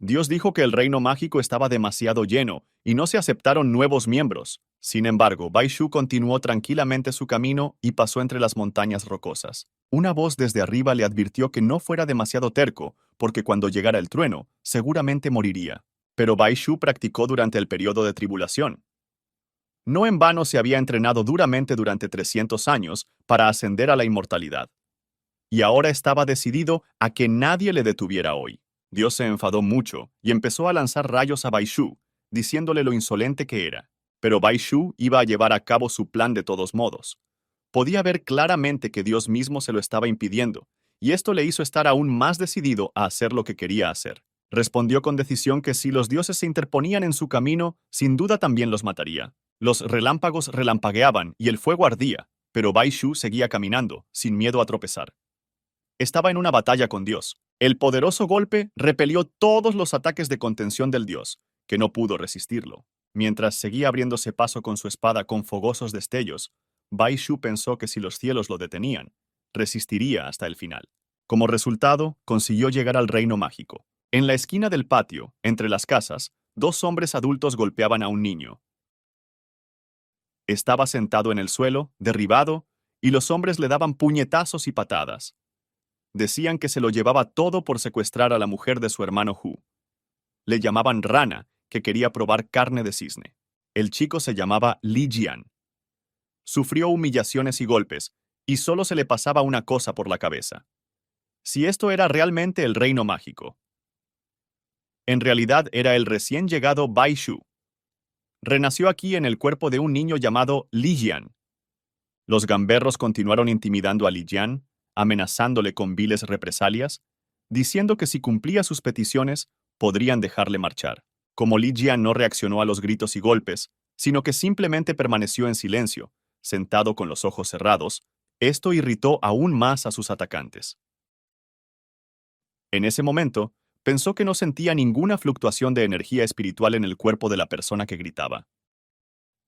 Dios dijo que el reino mágico estaba demasiado lleno y no se aceptaron nuevos miembros. Sin embargo, Bai Shu continuó tranquilamente su camino y pasó entre las montañas rocosas. Una voz desde arriba le advirtió que no fuera demasiado terco, porque cuando llegara el trueno, seguramente moriría. Pero Bai Shu practicó durante el periodo de tribulación. No en vano se había entrenado duramente durante 300 años para ascender a la inmortalidad. Y ahora estaba decidido a que nadie le detuviera hoy. Dios se enfadó mucho y empezó a lanzar rayos a Bai Shu, diciéndole lo insolente que era. Pero Bai Shu iba a llevar a cabo su plan de todos modos. Podía ver claramente que Dios mismo se lo estaba impidiendo, y esto le hizo estar aún más decidido a hacer lo que quería hacer. Respondió con decisión que si los dioses se interponían en su camino, sin duda también los mataría. Los relámpagos relampagueaban y el fuego ardía, pero Bai Shu seguía caminando, sin miedo a tropezar. Estaba en una batalla con Dios. El poderoso golpe repelió todos los ataques de contención del Dios, que no pudo resistirlo. Mientras seguía abriéndose paso con su espada con fogosos destellos, Bai Shu pensó que si los cielos lo detenían, resistiría hasta el final. Como resultado, consiguió llegar al reino mágico. En la esquina del patio, entre las casas, dos hombres adultos golpeaban a un niño. Estaba sentado en el suelo, derribado, y los hombres le daban puñetazos y patadas. Decían que se lo llevaba todo por secuestrar a la mujer de su hermano Hu. Le llamaban Rana, que quería probar carne de cisne. El chico se llamaba Li Jian. Sufrió humillaciones y golpes, y solo se le pasaba una cosa por la cabeza. Si esto era realmente el reino mágico. En realidad era el recién llegado Bai Shu. Renació aquí en el cuerpo de un niño llamado Li Jian. Los gamberros continuaron intimidando a Li Jian, amenazándole con viles represalias, diciendo que si cumplía sus peticiones, podrían dejarle marchar. Como Li Jian no reaccionó a los gritos y golpes, sino que simplemente permaneció en silencio, sentado con los ojos cerrados, esto irritó aún más a sus atacantes. En ese momento, pensó que no sentía ninguna fluctuación de energía espiritual en el cuerpo de la persona que gritaba.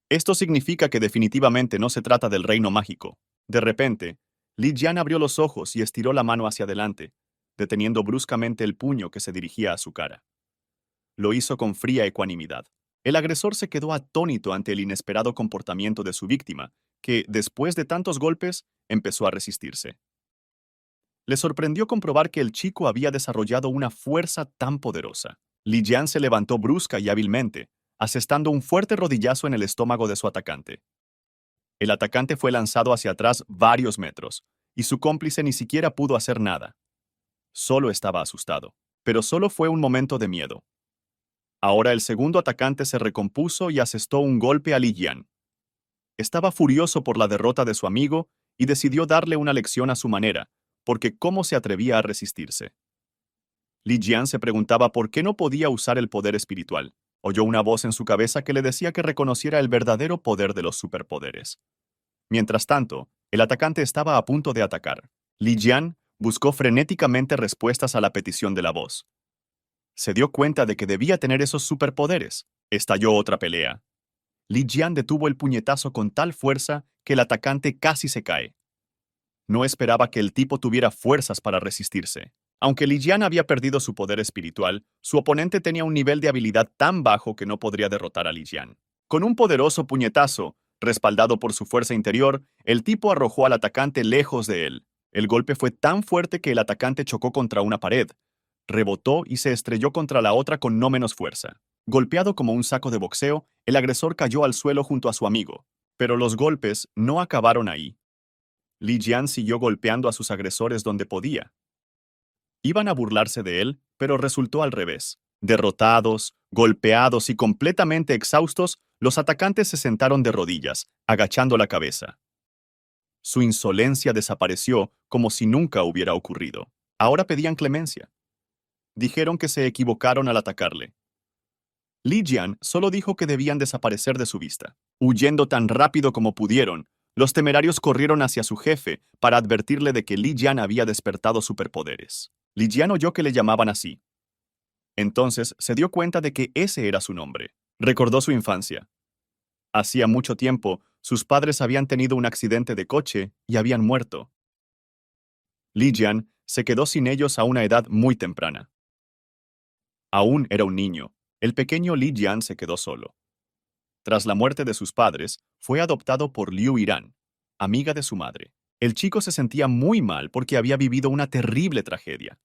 Esto significa que definitivamente no se trata del reino mágico. De repente, Li Jian abrió los ojos y estiró la mano hacia adelante, deteniendo bruscamente el puño que se dirigía a su cara. Lo hizo con fría ecuanimidad. El agresor se quedó atónito ante el inesperado comportamiento de su víctima, que, después de tantos golpes, empezó a resistirse. Le sorprendió comprobar que el chico había desarrollado una fuerza tan poderosa. Li Jian se levantó brusca y hábilmente, asestando un fuerte rodillazo en el estómago de su atacante. El atacante fue lanzado hacia atrás varios metros, y su cómplice ni siquiera pudo hacer nada. Solo estaba asustado, pero solo fue un momento de miedo. Ahora el segundo atacante se recompuso y asestó un golpe a Li Jian. Estaba furioso por la derrota de su amigo y decidió darle una lección a su manera, porque cómo se atrevía a resistirse. Li Jian se preguntaba por qué no podía usar el poder espiritual. Oyó una voz en su cabeza que le decía que reconociera el verdadero poder de los superpoderes. Mientras tanto, el atacante estaba a punto de atacar. Li Jian buscó frenéticamente respuestas a la petición de la voz. Se dio cuenta de que debía tener esos superpoderes. Estalló otra pelea. Li Jian detuvo el puñetazo con tal fuerza que el atacante casi se cae. No esperaba que el tipo tuviera fuerzas para resistirse. Aunque Li Jian había perdido su poder espiritual, su oponente tenía un nivel de habilidad tan bajo que no podría derrotar a Li Jian. Con un poderoso puñetazo, respaldado por su fuerza interior, el tipo arrojó al atacante lejos de él. El golpe fue tan fuerte que el atacante chocó contra una pared, rebotó y se estrelló contra la otra con no menos fuerza. Golpeado como un saco de boxeo, el agresor cayó al suelo junto a su amigo. Pero los golpes no acabaron ahí. Li Jian siguió golpeando a sus agresores donde podía. Iban a burlarse de él, pero resultó al revés. Derrotados, golpeados y completamente exhaustos, los atacantes se sentaron de rodillas, agachando la cabeza. Su insolencia desapareció como si nunca hubiera ocurrido. Ahora pedían clemencia. Dijeron que se equivocaron al atacarle. Li Jian solo dijo que debían desaparecer de su vista. Huyendo tan rápido como pudieron, los temerarios corrieron hacia su jefe para advertirle de que Li Jian había despertado superpoderes. Li Jian oyó que le llamaban así. Entonces se dio cuenta de que ese era su nombre. Recordó su infancia. Hacía mucho tiempo, sus padres habían tenido un accidente de coche y habían muerto. Li Jian se quedó sin ellos a una edad muy temprana. Aún era un niño. El pequeño Li Jian se quedó solo. Tras la muerte de sus padres, fue adoptado por Liu Iran, amiga de su madre. El chico se sentía muy mal porque había vivido una terrible tragedia.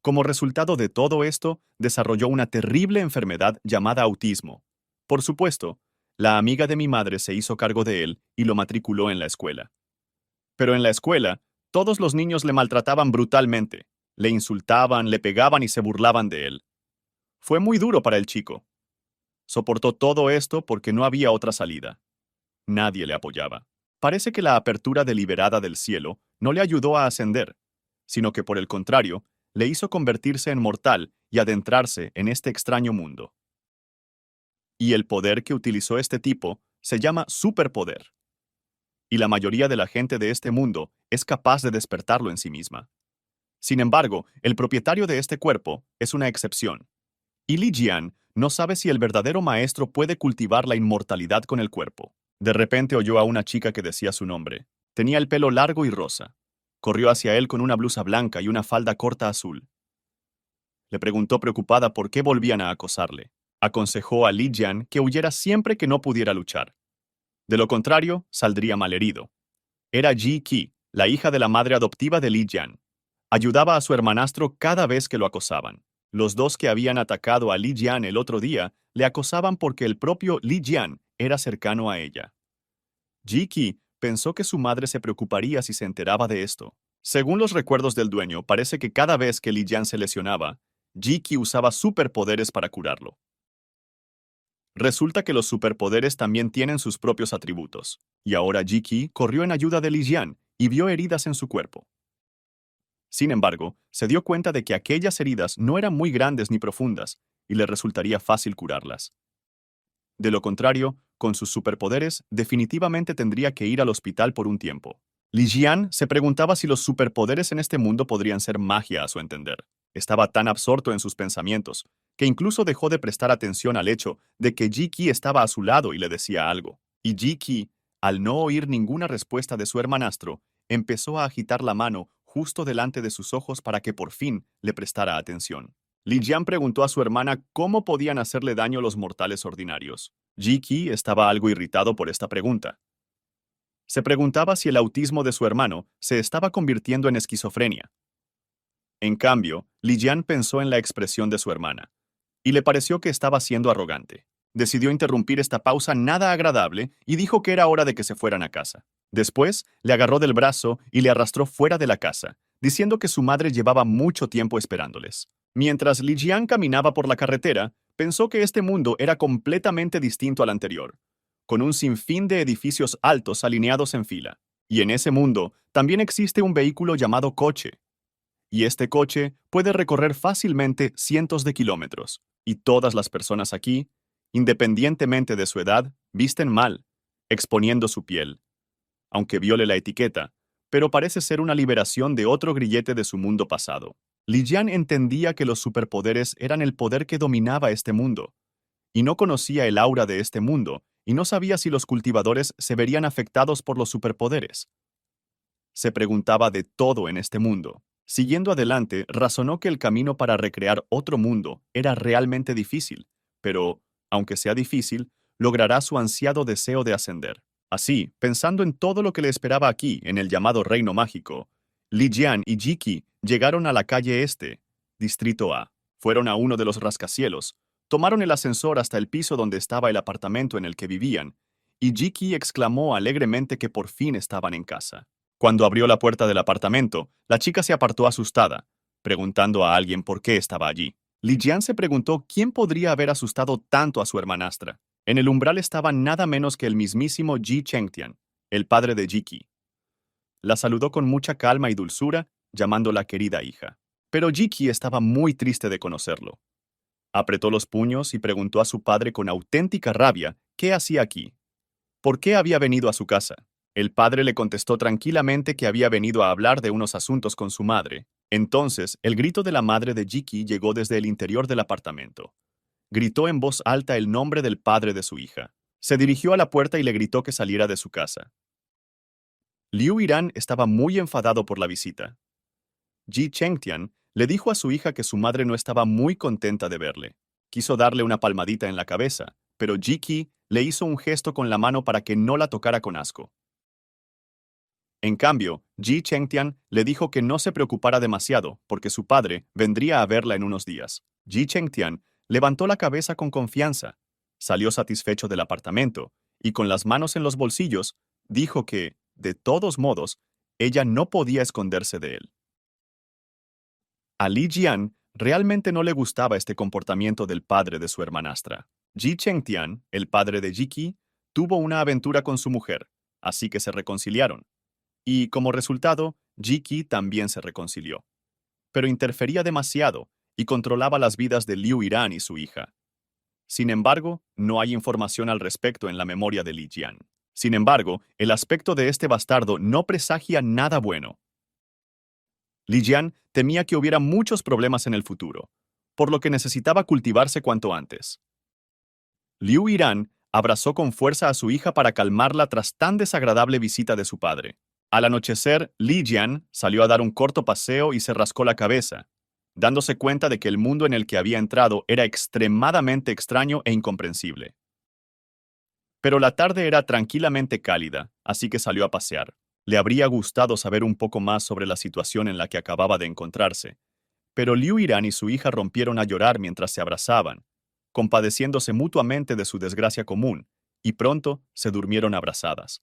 Como resultado de todo esto, desarrolló una terrible enfermedad llamada autismo. Por supuesto, la amiga de mi madre se hizo cargo de él y lo matriculó en la escuela. Pero en la escuela, todos los niños le maltrataban brutalmente. Le insultaban, le pegaban y se burlaban de él. Fue muy duro para el chico. Soportó todo esto porque no había otra salida. Nadie le apoyaba. Parece que la apertura deliberada del cielo no le ayudó a ascender, sino que por el contrario, le hizo convertirse en mortal y adentrarse en este extraño mundo. Y el poder que utilizó este tipo se llama superpoder. Y la mayoría de la gente de este mundo es capaz de despertarlo en sí misma. Sin embargo, el propietario de este cuerpo es una excepción. Y Li Jian no sabe si el verdadero maestro puede cultivar la inmortalidad con el cuerpo. De repente oyó a una chica que decía su nombre. Tenía el pelo largo y rosa. Corrió hacia él con una blusa blanca y una falda corta azul. Le preguntó preocupada por qué volvían a acosarle. Aconsejó a Li Jian que huyera siempre que no pudiera luchar. De lo contrario, saldría malherido. Era Ji Qi, la hija de la madre adoptiva de Li Jian. Ayudaba a su hermanastro cada vez que lo acosaban. Los dos que habían atacado a Li Jian el otro día le acosaban porque el propio Li Jian era cercano a ella. Ji Qi pensó que su madre se preocuparía si se enteraba de esto. Según los recuerdos del dueño, parece que cada vez que Li Jian se lesionaba, Ji Qi usaba superpoderes para curarlo. Resulta que los superpoderes también tienen sus propios atributos, y ahora Ji Qi corrió en ayuda de Li Jian y vio heridas en su cuerpo. Sin embargo, se dio cuenta de que aquellas heridas no eran muy grandes ni profundas, y le resultaría fácil curarlas. De lo contrario, con sus superpoderes, definitivamente tendría que ir al hospital por un tiempo. Li Jian se preguntaba si los superpoderes en este mundo podrían ser magia a su entender. Estaba tan absorto en sus pensamientos, que incluso dejó de prestar atención al hecho de que Ji Qi estaba a su lado y le decía algo. Y Ji Qi, al no oír ninguna respuesta de su hermanastro, empezó a agitar la mano justo delante de sus ojos para que por fin le prestara atención. Li Jian preguntó a su hermana cómo podían hacerle daño los mortales ordinarios. Ji Qi estaba algo irritado por esta pregunta. Se preguntaba si el autismo de su hermano se estaba convirtiendo en esquizofrenia. En cambio, Li Jian pensó en la expresión de su hermana, y le pareció que estaba siendo arrogante. Decidió interrumpir esta pausa nada agradable y dijo que era hora de que se fueran a casa. Después, le agarró del brazo y le arrastró fuera de la casa, diciendo que su madre llevaba mucho tiempo esperándoles. Mientras Li Jian caminaba por la carretera, pensó que este mundo era completamente distinto al anterior, con un sinfín de edificios altos alineados en fila. Y en ese mundo también existe un vehículo llamado coche. Y este coche puede recorrer fácilmente cientos de kilómetros. Y todas las personas aquí, independientemente de su edad, visten mal, exponiendo su piel, aunque viole la etiqueta, pero parece ser una liberación de otro grillete de su mundo pasado. Li Jian entendía que los superpoderes eran el poder que dominaba este mundo, y no conocía el aura de este mundo, y no sabía si los cultivadores se verían afectados por los superpoderes. Se preguntaba de todo en este mundo. Siguiendo adelante, razonó que el camino para recrear otro mundo era realmente difícil, pero, aunque sea difícil, logrará su ansiado deseo de ascender. Así, pensando en todo lo que le esperaba aquí, en el llamado Reino Mágico, Li Jian y Ji Qi llegaron a la calle Este, Distrito A. Fueron a uno de los rascacielos, tomaron el ascensor hasta el piso donde estaba el apartamento en el que vivían, y Ji Qi exclamó alegremente que por fin estaban en casa. Cuando abrió la puerta del apartamento, la chica se apartó asustada, preguntando a alguien por qué estaba allí. Li Jian se preguntó quién podría haber asustado tanto a su hermanastra. En el umbral estaba nada menos que el mismísimo Ji Chengtian, el padre de Ji Qi. La saludó con mucha calma y dulzura, llamándola querida hija. Pero Ji Qi estaba muy triste de conocerlo. Apretó los puños y preguntó a su padre con auténtica rabia qué hacía aquí. ¿Por qué había venido a su casa? El padre le contestó tranquilamente que había venido a hablar de unos asuntos con su madre. Entonces, el grito de la madre de Ji Qi llegó desde el interior del apartamento. Gritó en voz alta el nombre del padre de su hija. Se dirigió a la puerta y le gritó que saliera de su casa. Liu Iran estaba muy enfadado por la visita. Ji Chengtian le dijo a su hija que su madre no estaba muy contenta de verle. Quiso darle una palmadita en la cabeza, pero Jiki le hizo un gesto con la mano para que no la tocara con asco. En cambio, Ji Chengtian le dijo que no se preocupara demasiado, porque su padre vendría a verla en unos días. Ji Chengtian levantó la cabeza con confianza, salió satisfecho del apartamento, y con las manos en los bolsillos, dijo que, de todos modos, ella no podía esconderse de él. A Li Jian realmente no le gustaba este comportamiento del padre de su hermanastra. Ji Chengtian, el padre de Jiki, tuvo una aventura con su mujer, así que se reconciliaron. Y como resultado, Jiki también se reconcilió. Pero interfería demasiado y controlaba las vidas de Liu Yiran y su hija. Sin embargo, no hay información al respecto en la memoria de Li Jian. Sin embargo, el aspecto de este bastardo no presagia nada bueno. Li Jian temía que hubiera muchos problemas en el futuro, por lo que necesitaba cultivarse cuanto antes. Liu Yiran abrazó con fuerza a su hija para calmarla tras tan desagradable visita de su padre. Al anochecer, Li Jian salió a dar un corto paseo y se rascó la cabeza, dándose cuenta de que el mundo en el que había entrado era extremadamente extraño e incomprensible. Pero la tarde era tranquilamente cálida, así que salió a pasear. Le habría gustado saber un poco más sobre la situación en la que acababa de encontrarse, pero Liu Yiran y su hija rompieron a llorar mientras se abrazaban, compadeciéndose mutuamente de su desgracia común, y pronto se durmieron abrazadas.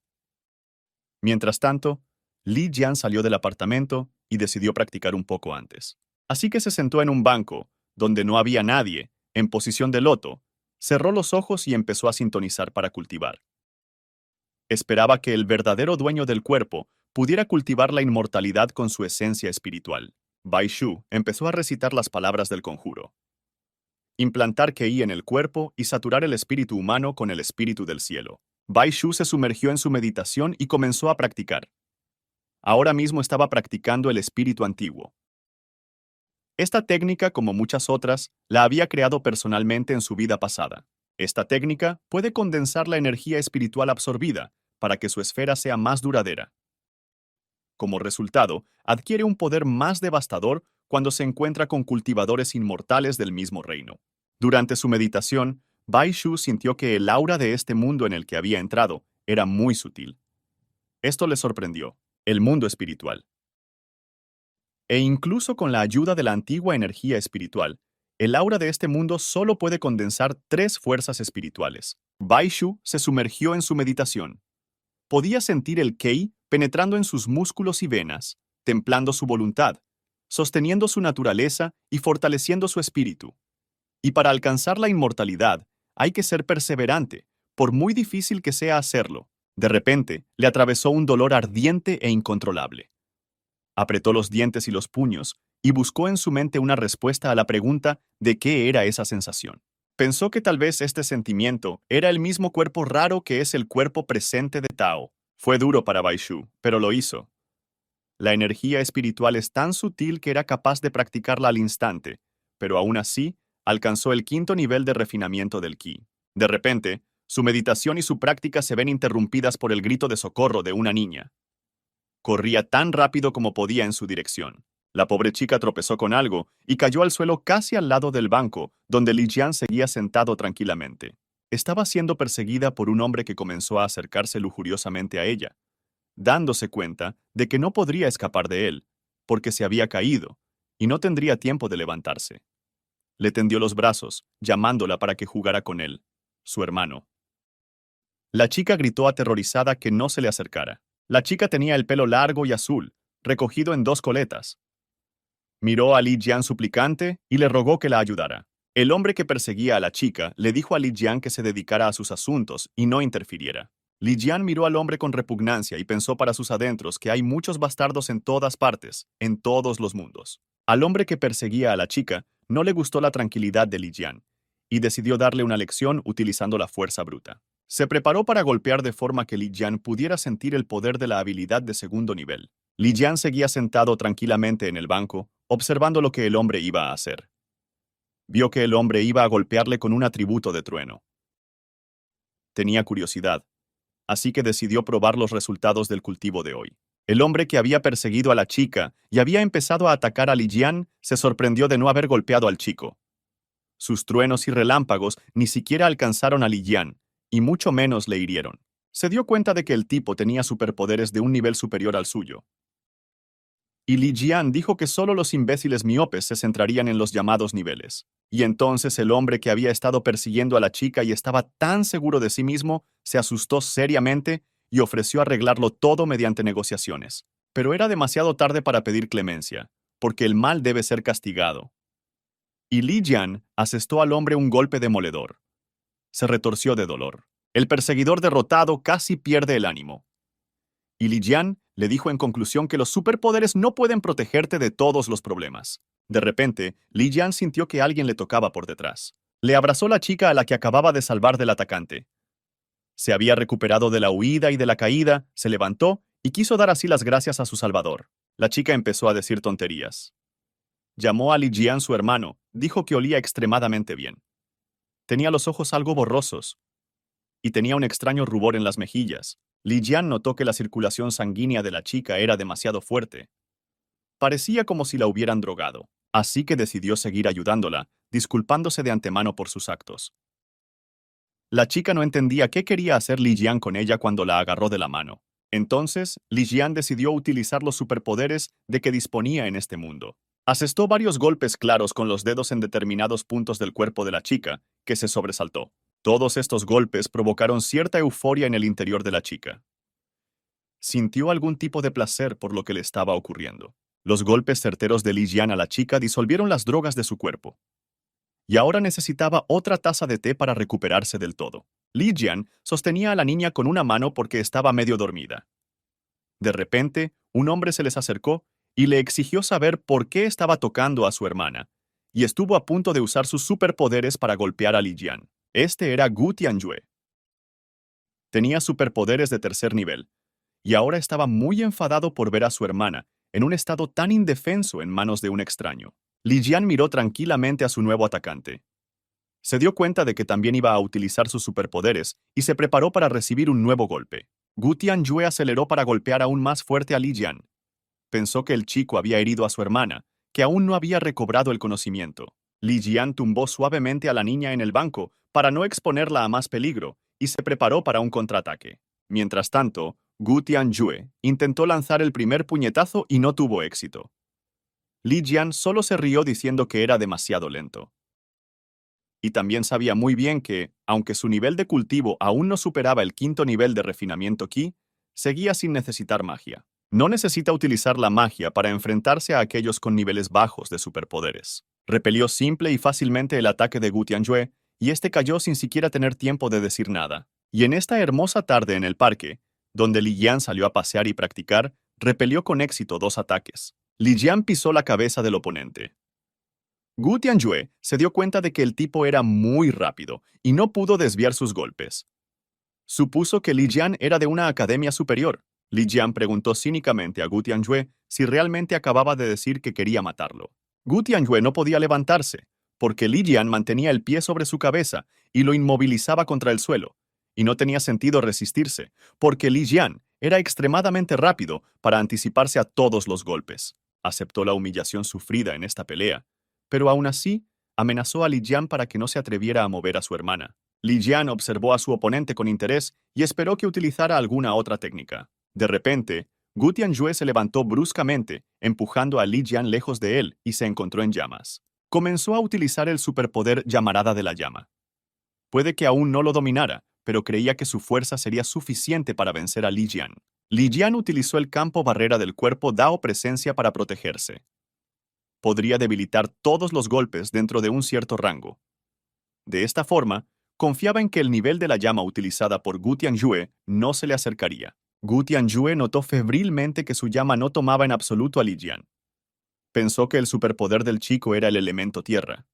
Mientras tanto, Li Jian salió del apartamento y decidió practicar un poco antes. Así que se sentó en un banco, donde no había nadie, en posición de loto, cerró los ojos y empezó a sintonizar para cultivar. Esperaba que el verdadero dueño del cuerpo pudiera cultivar la inmortalidad con su esencia espiritual. Bai Shu empezó a recitar las palabras del conjuro. Implantar Qi en el cuerpo y saturar el espíritu humano con el espíritu del cielo. Bai Shu se sumergió en su meditación y comenzó a practicar. Ahora mismo estaba practicando el espíritu antiguo. Esta técnica, como muchas otras, la había creado personalmente en su vida pasada. Esta técnica puede condensar la energía espiritual absorbida para que su esfera sea más duradera. Como resultado, adquiere un poder más devastador cuando se encuentra con cultivadores inmortales del mismo reino. Durante su meditación, Bai Shu sintió que el aura de este mundo en el que había entrado era muy sutil. Esto le sorprendió, el mundo espiritual. E incluso con la ayuda de la antigua energía espiritual, el aura de este mundo solo puede condensar 3 fuerzas espirituales. Bai Shu se sumergió en su meditación. Podía sentir el Qi penetrando en sus músculos y venas, templando su voluntad, sosteniendo su naturaleza y fortaleciendo su espíritu. Y para alcanzar la inmortalidad, hay que ser perseverante, por muy difícil que sea hacerlo. De repente, le atravesó un dolor ardiente e incontrolable. Apretó los dientes y los puños y buscó en su mente una respuesta a la pregunta de qué era esa sensación. Pensó que tal vez este sentimiento era el mismo cuerpo raro que es el cuerpo presente de Tao. Fue duro para Bai Shu, pero lo hizo. La energía espiritual es tan sutil que era capaz de practicarla al instante, pero aún así alcanzó el 5.º nivel de refinamiento del Qi. De repente, su meditación y su práctica se ven interrumpidas por el grito de socorro de una niña. Corría tan rápido como podía en su dirección. La pobre chica tropezó con algo y cayó al suelo casi al lado del banco, donde Li Jian seguía sentado tranquilamente. Estaba siendo perseguida por un hombre que comenzó a acercarse lujuriosamente a ella, dándose cuenta de que no podría escapar de él, porque se había caído, y no tendría tiempo de levantarse. Le tendió los brazos, llamándola para que jugara con él, su hermano. La chica gritó aterrorizada que no se le acercara. La chica tenía el pelo largo y azul, recogido en 2 coletas. Miró a Li Jian suplicante y le rogó que la ayudara. El hombre que perseguía a la chica le dijo a Li Jian que se dedicara a sus asuntos y no interfiriera. Li Jian miró al hombre con repugnancia y pensó para sus adentros que hay muchos bastardos en todas partes, en todos los mundos. Al hombre que perseguía a la chica no le gustó la tranquilidad de Li Jian y decidió darle una lección utilizando la fuerza bruta. Se preparó para golpear de forma que Li Jian pudiera sentir el poder de la habilidad de 2.º nivel. Li Jian seguía sentado tranquilamente en el banco, observando lo que el hombre iba a hacer. Vio que el hombre iba a golpearle con un atributo de trueno. Tenía curiosidad, así que decidió probar los resultados del cultivo de hoy. El hombre que había perseguido a la chica y había empezado a atacar a Li Jian se sorprendió de no haber golpeado al chico. Sus truenos y relámpagos ni siquiera alcanzaron a Li Jian, y mucho menos le hirieron. Se dio cuenta de que el tipo tenía superpoderes de un nivel superior al suyo. Y Li Jian dijo que solo los imbéciles miopes se centrarían en los llamados niveles. Y entonces el hombre que había estado persiguiendo a la chica y estaba tan seguro de sí mismo, se asustó seriamente y ofreció arreglarlo todo mediante negociaciones. Pero era demasiado tarde para pedir clemencia, porque el mal debe ser castigado. Y Li Jian asestó al hombre un golpe demoledor. Se retorció de dolor. El perseguidor derrotado casi pierde el ánimo. Y Li Jian le dijo en conclusión que los superpoderes no pueden protegerte de todos los problemas. De repente, Li Jian sintió que alguien le tocaba por detrás. Le abrazó la chica a la que acababa de salvar del atacante. Se había recuperado de la huida y de la caída, se levantó y quiso dar así las gracias a su salvador. La chica empezó a decir tonterías. Llamó a Li Jian su hermano, dijo que olía extremadamente bien. Tenía los ojos algo borrosos y tenía un extraño rubor en las mejillas. Li Jian notó que la circulación sanguínea de la chica era demasiado fuerte. Parecía como si la hubieran drogado, así que decidió seguir ayudándola, disculpándose de antemano por sus actos. La chica no entendía qué quería hacer Li Jian con ella cuando la agarró de la mano. Entonces, Li Jian decidió utilizar los superpoderes de que disponía en este mundo. Asestó varios golpes claros con los dedos en determinados puntos del cuerpo de la chica, que se sobresaltó. Todos estos golpes provocaron cierta euforia en el interior de la chica. Sintió algún tipo de placer por lo que le estaba ocurriendo. Los golpes certeros de Li Jian a la chica disolvieron las drogas de su cuerpo. Y ahora necesitaba otra taza de té para recuperarse del todo. Li Jian sostenía a la niña con una mano porque estaba medio dormida. De repente, un hombre se les acercó y le exigió saber por qué estaba tocando a su hermana, y estuvo a punto de usar sus superpoderes para golpear a Li Jian. Este era Gu Tianjue. Tenía superpoderes de tercer nivel, y ahora estaba muy enfadado por ver a su hermana en un estado tan indefenso en manos de un extraño. Li Jian miró tranquilamente a su nuevo atacante. Se dio cuenta de que también iba a utilizar sus superpoderes y se preparó para recibir un nuevo golpe. Gu Tianjue aceleró para golpear aún más fuerte a Li Jian. Pensó que el chico había herido a su hermana, que aún no había recobrado el conocimiento. Li Jian tumbó suavemente a la niña en el banco para no exponerla a más peligro y se preparó para un contraataque. Mientras tanto, Gu Tianjue intentó lanzar el primer puñetazo y no tuvo éxito. Li Jian solo se rió diciendo que era demasiado lento. Y también sabía muy bien que, aunque su nivel de cultivo aún no superaba el quinto nivel de refinamiento Qi, seguía sin necesitar magia. No necesita utilizar la magia para enfrentarse a aquellos con niveles bajos de superpoderes. Repelió simple y fácilmente el ataque de Gu Tianjue, y este cayó sin siquiera tener tiempo de decir nada. Y en esta hermosa tarde en el parque, donde Li Jian salió a pasear y practicar, repelió con éxito dos ataques. Li Jian pisó la cabeza del oponente. Gu Tianjue se dio cuenta de que el tipo era muy rápido y no pudo desviar sus golpes. Supuso que Li Jian era de una academia superior. Li Jian preguntó cínicamente a Gu Tianjue si realmente acababa de decir que quería matarlo. Gu Tianjue no podía levantarse, porque Li Jian mantenía el pie sobre su cabeza y lo inmovilizaba contra el suelo, y no tenía sentido resistirse, porque Li Jian era extremadamente rápido para anticiparse a todos los golpes. Aceptó la humillación sufrida en esta pelea, pero aún así amenazó a Li Jian para que no se atreviera a mover a su hermana. Li Jian observó a su oponente con interés y esperó que utilizara alguna otra técnica. De repente, Gu Tianjue se levantó bruscamente, empujando a Li Jian lejos de él y se encontró en llamas. Comenzó a utilizar el superpoder Llamarada de la Llama. Puede que aún no lo dominara, pero creía que su fuerza sería suficiente para vencer a Li Jian. Li Jian utilizó el campo barrera del cuerpo Dao Presencia para protegerse. Podría debilitar todos los golpes dentro de un cierto rango. De esta forma, confiaba en que el nivel de la llama utilizada por Gu Tianjue no se le acercaría. Gu Tianjue notó febrilmente que su llama no tomaba en absoluto a Li Jian. Pensó que el superpoder del chico era el elemento tierra.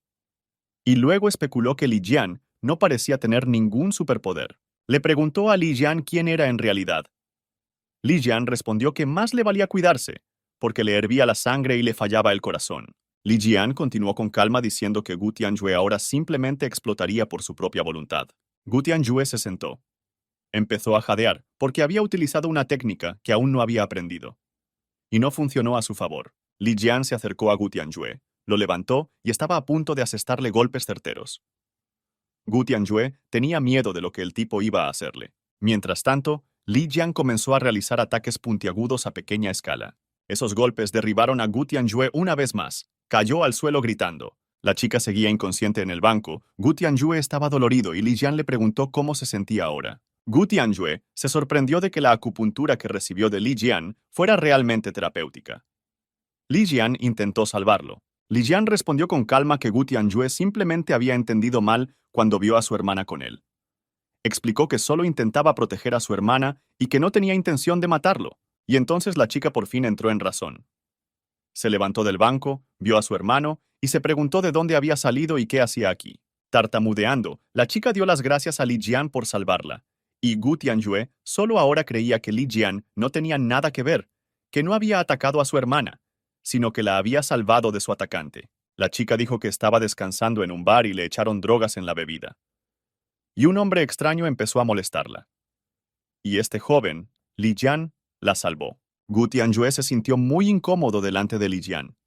Y luego especuló que Li Jian no parecía tener ningún superpoder. Le preguntó a Li Jian quién era en realidad. Li Jian respondió que más le valía cuidarse, porque le hervía la sangre y le fallaba el corazón. Li Jian continuó con calma diciendo que Gu Tianjue ahora simplemente explotaría por su propia voluntad. Gu Tianjue se sentó. Empezó a jadear, porque había utilizado una técnica que aún no había aprendido. y no funcionó a su favor. Li Jian se acercó a Gu Tianjue, lo levantó y estaba a punto de asestarle golpes certeros. Gu Tianjue tenía miedo de lo que el tipo iba a hacerle. Mientras tanto, Li Jian comenzó a realizar ataques puntiagudos a pequeña escala. Esos golpes derribaron a Gu Tianjue una vez más. Cayó al suelo gritando. La chica seguía inconsciente en el banco. Gu Tianjue estaba dolorido y Li Jian le preguntó cómo se sentía ahora. Gu Tianjue se sorprendió de que la acupuntura que recibió de Li Jian fuera realmente terapéutica. Li Jian intentó salvarlo. Li Jian respondió con calma que Gu Tianjue simplemente había entendido mal cuando vio a su hermana con él. Explicó que solo intentaba proteger a su hermana y que no tenía intención de matarlo, y entonces la chica por fin entró en razón. Se levantó del banco, vio a su hermano y se preguntó de dónde había salido y qué hacía aquí. Tartamudeando, la chica dio las gracias a Li Jian por salvarla, y Gu Tianjue solo ahora creía que Li Jian no tenía nada que ver, que no había atacado a su hermana, sino que la había salvado de su atacante. La chica dijo que estaba descansando en un bar y le echaron drogas en la bebida. Y un hombre extraño empezó a molestarla. Y este joven, Li Jian, la salvó. Gu Tianjue se sintió muy incómodo delante de Li Jian.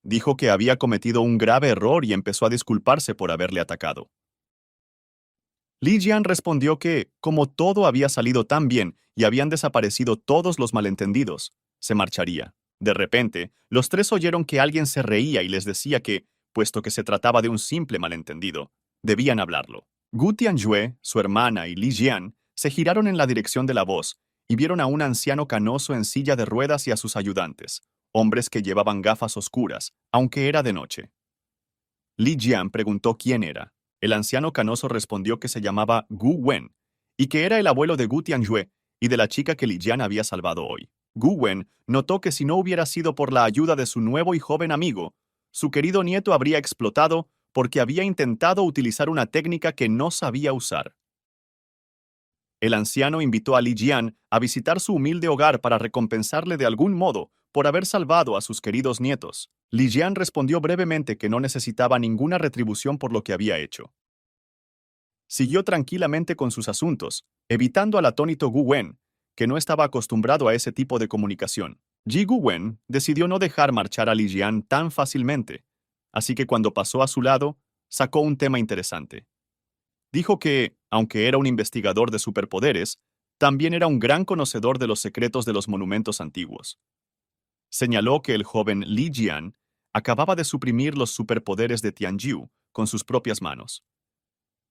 Dijo que había cometido un grave error y empezó a disculparse por haberle atacado. Li Jian respondió que, como todo había salido tan bien y habían desaparecido todos los malentendidos, se marcharía. De repente, los tres oyeron que alguien se reía y les decía que, puesto que se trataba de un simple malentendido, debían hablarlo. Gu Tianjue, su hermana y Li Jian se giraron en la dirección de la voz y vieron a un anciano canoso en silla de ruedas y a sus ayudantes, hombres que llevaban gafas oscuras, aunque era de noche. Li Jian preguntó quién era. El anciano canoso respondió que se llamaba Gu Wen y que era el abuelo de Gu Tianjue y de la chica que Li Jian había salvado hoy. Gu Wen notó que si no hubiera sido por la ayuda de su nuevo y joven amigo, su querido nieto habría explotado porque había intentado utilizar una técnica que no sabía usar. El anciano invitó a Li Jian a visitar su humilde hogar para recompensarle de algún modo por haber salvado a sus queridos nietos. Li Jian respondió brevemente que no necesitaba ninguna retribución por lo que había hecho. Siguió tranquilamente con sus asuntos, evitando al atónito Gu Wen, que no estaba acostumbrado a ese tipo de comunicación. Ji Gu Wen decidió no dejar marchar a Li Jian tan fácilmente, así que cuando pasó a su lado, sacó un tema interesante. Dijo que, aunque era un investigador de superpoderes, también era un gran conocedor de los secretos de los monumentos antiguos. Señaló que el joven Li Jian acababa de suprimir los superpoderes de Tianjiu con sus propias manos.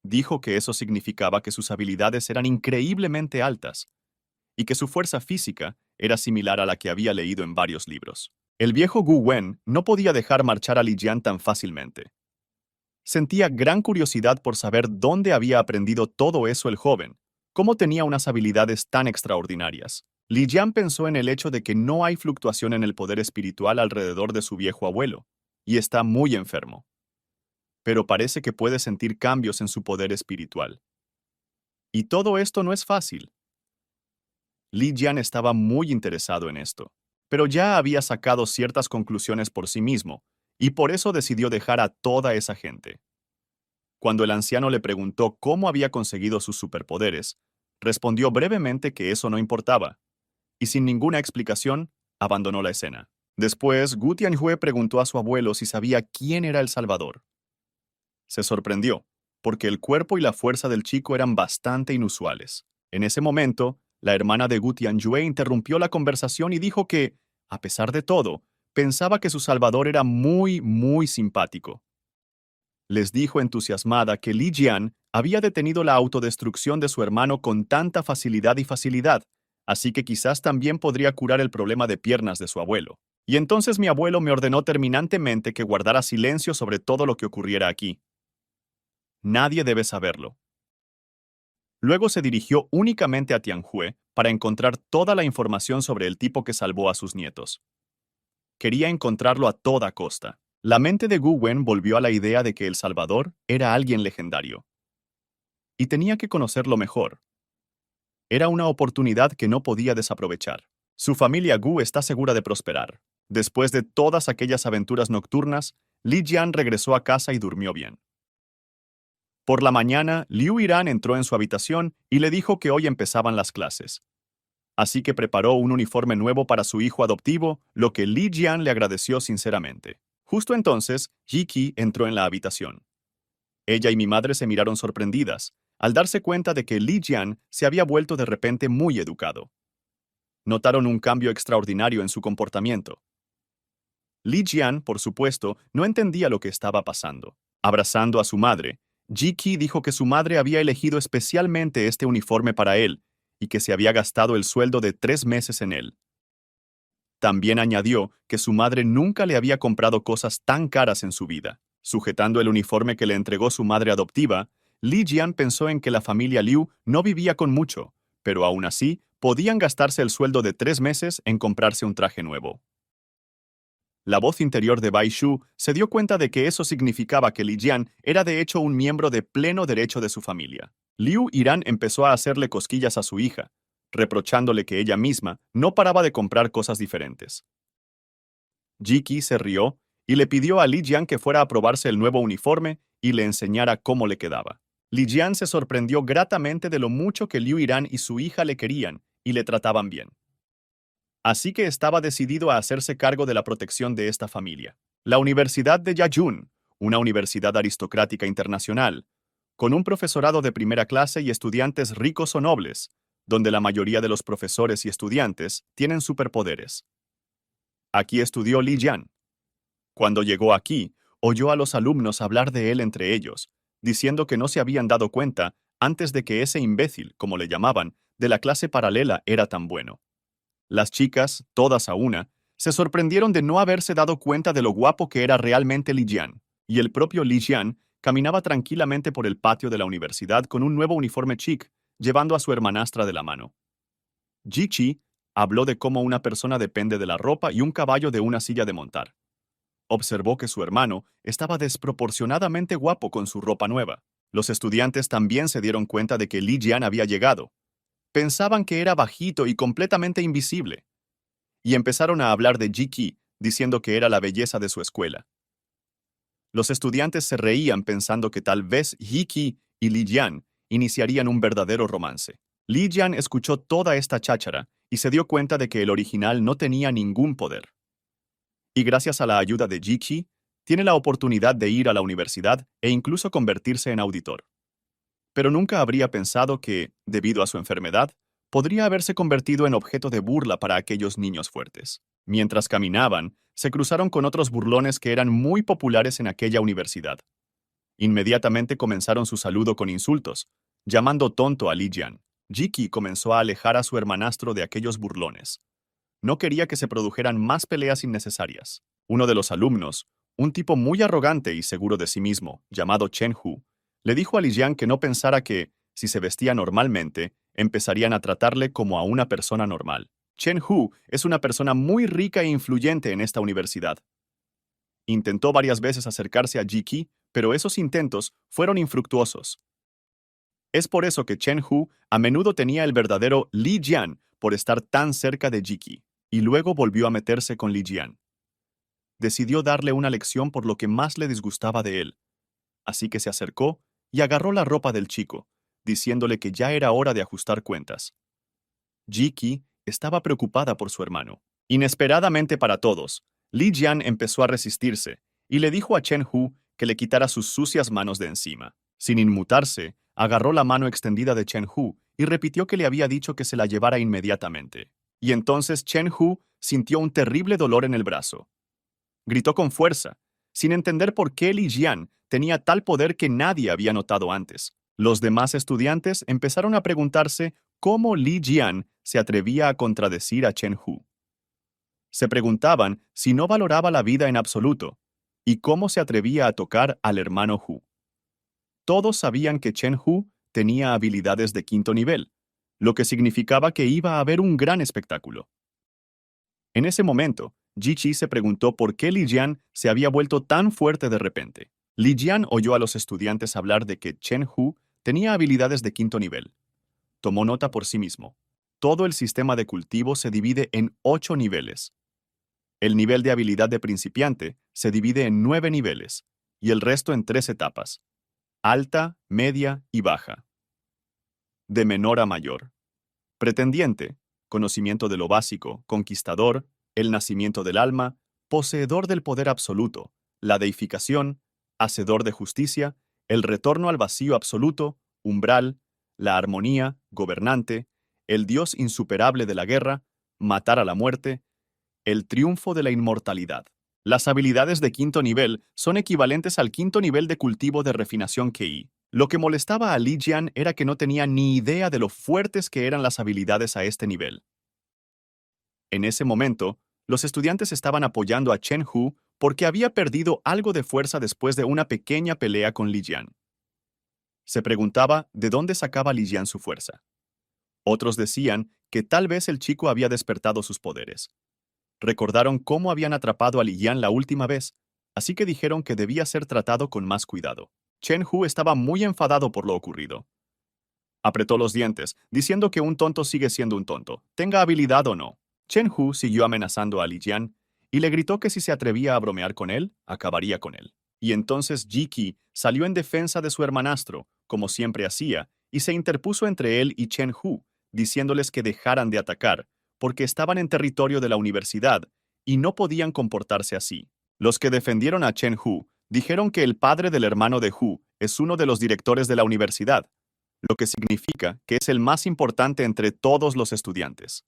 Dijo que eso significaba que sus habilidades eran increíblemente altas y que su fuerza física era similar a la que había leído en varios libros. El viejo Gu Wen no podía dejar marchar a Li Jian tan fácilmente. Sentía gran curiosidad por saber dónde había aprendido todo eso el joven, cómo tenía unas habilidades tan extraordinarias. Li Jian pensó en el hecho de que no hay fluctuación en el poder espiritual alrededor de su viejo abuelo, y está muy enfermo. Pero parece que puede sentir cambios en su poder espiritual. Y todo esto no es fácil. Li Jian estaba muy interesado en esto, pero ya había sacado ciertas conclusiones por sí mismo, y por eso decidió dejar a toda esa gente. Cuando el anciano le preguntó cómo había conseguido sus superpoderes, respondió brevemente que eso no importaba, y sin ninguna explicación, abandonó la escena. Después, Gu Tianjue preguntó a su abuelo si sabía quién era el Salvador. Se sorprendió, porque el cuerpo y la fuerza del chico eran bastante inusuales. En ese momento, la hermana de Gu Tianjue interrumpió la conversación y dijo que, a pesar de todo, pensaba que su Salvador era muy simpático. Les dijo entusiasmada que Li Jian había detenido la autodestrucción de su hermano con tanta facilidad, así que quizás también podría curar el problema de piernas de su abuelo. Y entonces mi abuelo me ordenó terminantemente que guardara silencio sobre todo lo que ocurriera aquí. Nadie debe saberlo. Luego se dirigió únicamente a Tianjue para encontrar toda la información sobre el tipo que salvó a sus nietos. Quería encontrarlo a toda costa. La mente de Gu Wen volvió a la idea de que el Salvador era alguien legendario. Y tenía que conocerlo mejor. Era una oportunidad que no podía desaprovechar. Su familia Gu está segura de prosperar. Después de todas aquellas aventuras nocturnas, Li Jian regresó a casa y durmió bien. Por la mañana, Liu Yiran entró en su habitación y le dijo que hoy empezaban las clases. así que preparó un uniforme nuevo para su hijo adoptivo, lo que Li Jian le agradeció sinceramente. Justo entonces, Ji Qi entró en la habitación. Ella y mi madre se miraron sorprendidas, al darse cuenta de que Li Jian se había vuelto de repente muy educado. Notaron un cambio extraordinario en su comportamiento. Li Jian, por supuesto, no entendía lo que estaba pasando. Abrazando a su madre, Ji Qi dijo que su madre había elegido especialmente este uniforme para él y que se había gastado el sueldo de 3 meses en él. También añadió que su madre nunca le había comprado cosas tan caras en su vida. Sujetando el uniforme que le entregó su madre adoptiva, Li Jian pensó en que la familia Liu no vivía con mucho, pero aún así podían gastarse el sueldo de 3 meses en comprarse un traje nuevo. La voz interior de Bai Shu se dio cuenta de que eso significaba que Li Jian era de hecho un miembro de pleno derecho de su familia. Liu Yiran empezó a hacerle cosquillas a su hija, reprochándole que ella misma no paraba de comprar cosas diferentes. Ji Qi se rió y le pidió a Li Jian que fuera a probarse el nuevo uniforme y le enseñara cómo le quedaba. Li Jian se sorprendió gratamente de lo mucho que Liu Yiran y su hija le querían y le trataban bien. Así que estaba decidido a hacerse cargo de la protección de esta familia. La Universidad de Yayun, una universidad aristocrática internacional, con un profesorado de primera clase y estudiantes ricos o nobles, donde la mayoría de los profesores y estudiantes tienen superpoderes. Aquí estudió Li Jian. Cuando llegó aquí, oyó a los alumnos hablar de él entre ellos, diciendo que no se habían dado cuenta antes de que ese imbécil, como le llamaban, de la clase paralela era tan bueno. Las chicas, todas a una, se sorprendieron de no haberse dado cuenta de lo guapo que era realmente Li Jian, y el propio Li Jian caminaba tranquilamente por el patio de la universidad con un nuevo uniforme chic, llevando a su hermanastra de la mano. Ji Qi habló de cómo una persona depende de la ropa y un caballo de una silla de montar. Observó que su hermano estaba desproporcionadamente guapo con su ropa nueva. Los estudiantes también se dieron cuenta de que Li Jian había llegado. Pensaban que era bajito y completamente invisible, y empezaron a hablar de Ji Qi, diciendo que era la belleza de su escuela. Los estudiantes se reían pensando que tal vez Ji Qi y Li Jian iniciarían un verdadero romance. Li Jian escuchó toda esta cháchara y se dio cuenta de que el original no tenía ningún poder. Y gracias a la ayuda de Ji Qi, tiene la oportunidad de ir a la universidad e incluso convertirse en auditor. Pero nunca habría pensado que, debido a su enfermedad, podría haberse convertido en objeto de burla para aquellos niños fuertes. Mientras caminaban, se cruzaron con otros burlones que eran muy populares en aquella universidad. Inmediatamente comenzaron su saludo con insultos, llamando tonto a Li Jian. Ji Qi comenzó a alejar a su hermanastro de aquellos burlones. No quería que se produjeran más peleas innecesarias. Uno de los alumnos, un tipo muy arrogante y seguro de sí mismo, llamado Chen Hu, le dijo a Li Jian que no pensara que, si se vestía normalmente, empezarían a tratarle como a una persona normal. Chen Hu es una persona muy rica e influyente en esta universidad. Intentó varias veces acercarse a Ji Qi, pero esos intentos fueron infructuosos. Es por eso que Chen Hu a menudo tenía el verdadero Li Jian por estar tan cerca de Ji Qi, y luego volvió a meterse con Li Jian. Decidió darle una lección por lo que más le disgustaba de él, así que se acercó y agarró la ropa del chico, diciéndole que ya era hora de ajustar cuentas. Ji Qi estaba preocupada por su hermano. Inesperadamente para todos, Li Jian empezó a resistirse y le dijo a Chen Hu que le quitara sus sucias manos de encima. Sin inmutarse, agarró la mano extendida de Chen Hu y repitió que le había dicho que se la llevara inmediatamente. Y entonces Chen Hu sintió un terrible dolor en el brazo. Gritó con fuerza, sin entender por qué Li Jian tenía tal poder que nadie había notado antes. Los demás estudiantes empezaron a preguntarse cómo Li Jian se atrevía a contradecir a Chen Hu. Se preguntaban si no valoraba la vida en absoluto y cómo se atrevía a tocar al hermano Hu. Todos sabían que Chen Hu tenía habilidades de quinto nivel, lo que significaba que iba a haber un gran espectáculo. En ese momento, Ji Qi se preguntó por qué Li Jian se había vuelto tan fuerte de repente. Li Jian oyó a los estudiantes hablar de que Chen Hu tenía habilidades de quinto nivel. Tomó nota por sí mismo. Todo el sistema de cultivo se divide en 8 niveles. El nivel de habilidad de principiante se divide en 9 niveles, y el resto en 3 etapas: alta, media y baja. De menor a mayor. Pretendiente, conocimiento de lo básico, conquistador, el nacimiento del alma, poseedor del poder absoluto, la deificación, hacedor de justicia, el retorno al vacío absoluto, umbral, la armonía, gobernante, el Dios insuperable de la guerra, matar a la muerte, el triunfo de la inmortalidad. Las habilidades de quinto nivel son equivalentes al quinto nivel de cultivo de refinación QI. Lo que molestaba a Li Jian era que no tenía ni idea de lo fuertes que eran las habilidades a este nivel. En ese momento, los estudiantes estaban apoyando a Chen Hu porque había perdido algo de fuerza después de una pequeña pelea con Li Jian. Se preguntaba de dónde sacaba Li Jian su fuerza. Otros decían que tal vez el chico había despertado sus poderes. Recordaron cómo habían atrapado a Li Jian la última vez, así que dijeron que debía ser tratado con más cuidado. Chen Hu estaba muy enfadado por lo ocurrido. Apretó los dientes, diciendo que un tonto sigue siendo un tonto, tenga habilidad o no. Chen Hu siguió amenazando a Li Jian y le gritó que si se atrevía a bromear con él, acabaría con él. Y entonces Ji Qi salió en defensa de su hermanastro, como siempre hacía, y se interpuso entre él y Chen Hu, diciéndoles que dejaran de atacar, porque estaban en territorio de la universidad y no podían comportarse así. Los que defendieron a Chen Hu dijeron que el padre del hermano de Hu es uno de los directores de la universidad, lo que significa que es el más importante entre todos los estudiantes.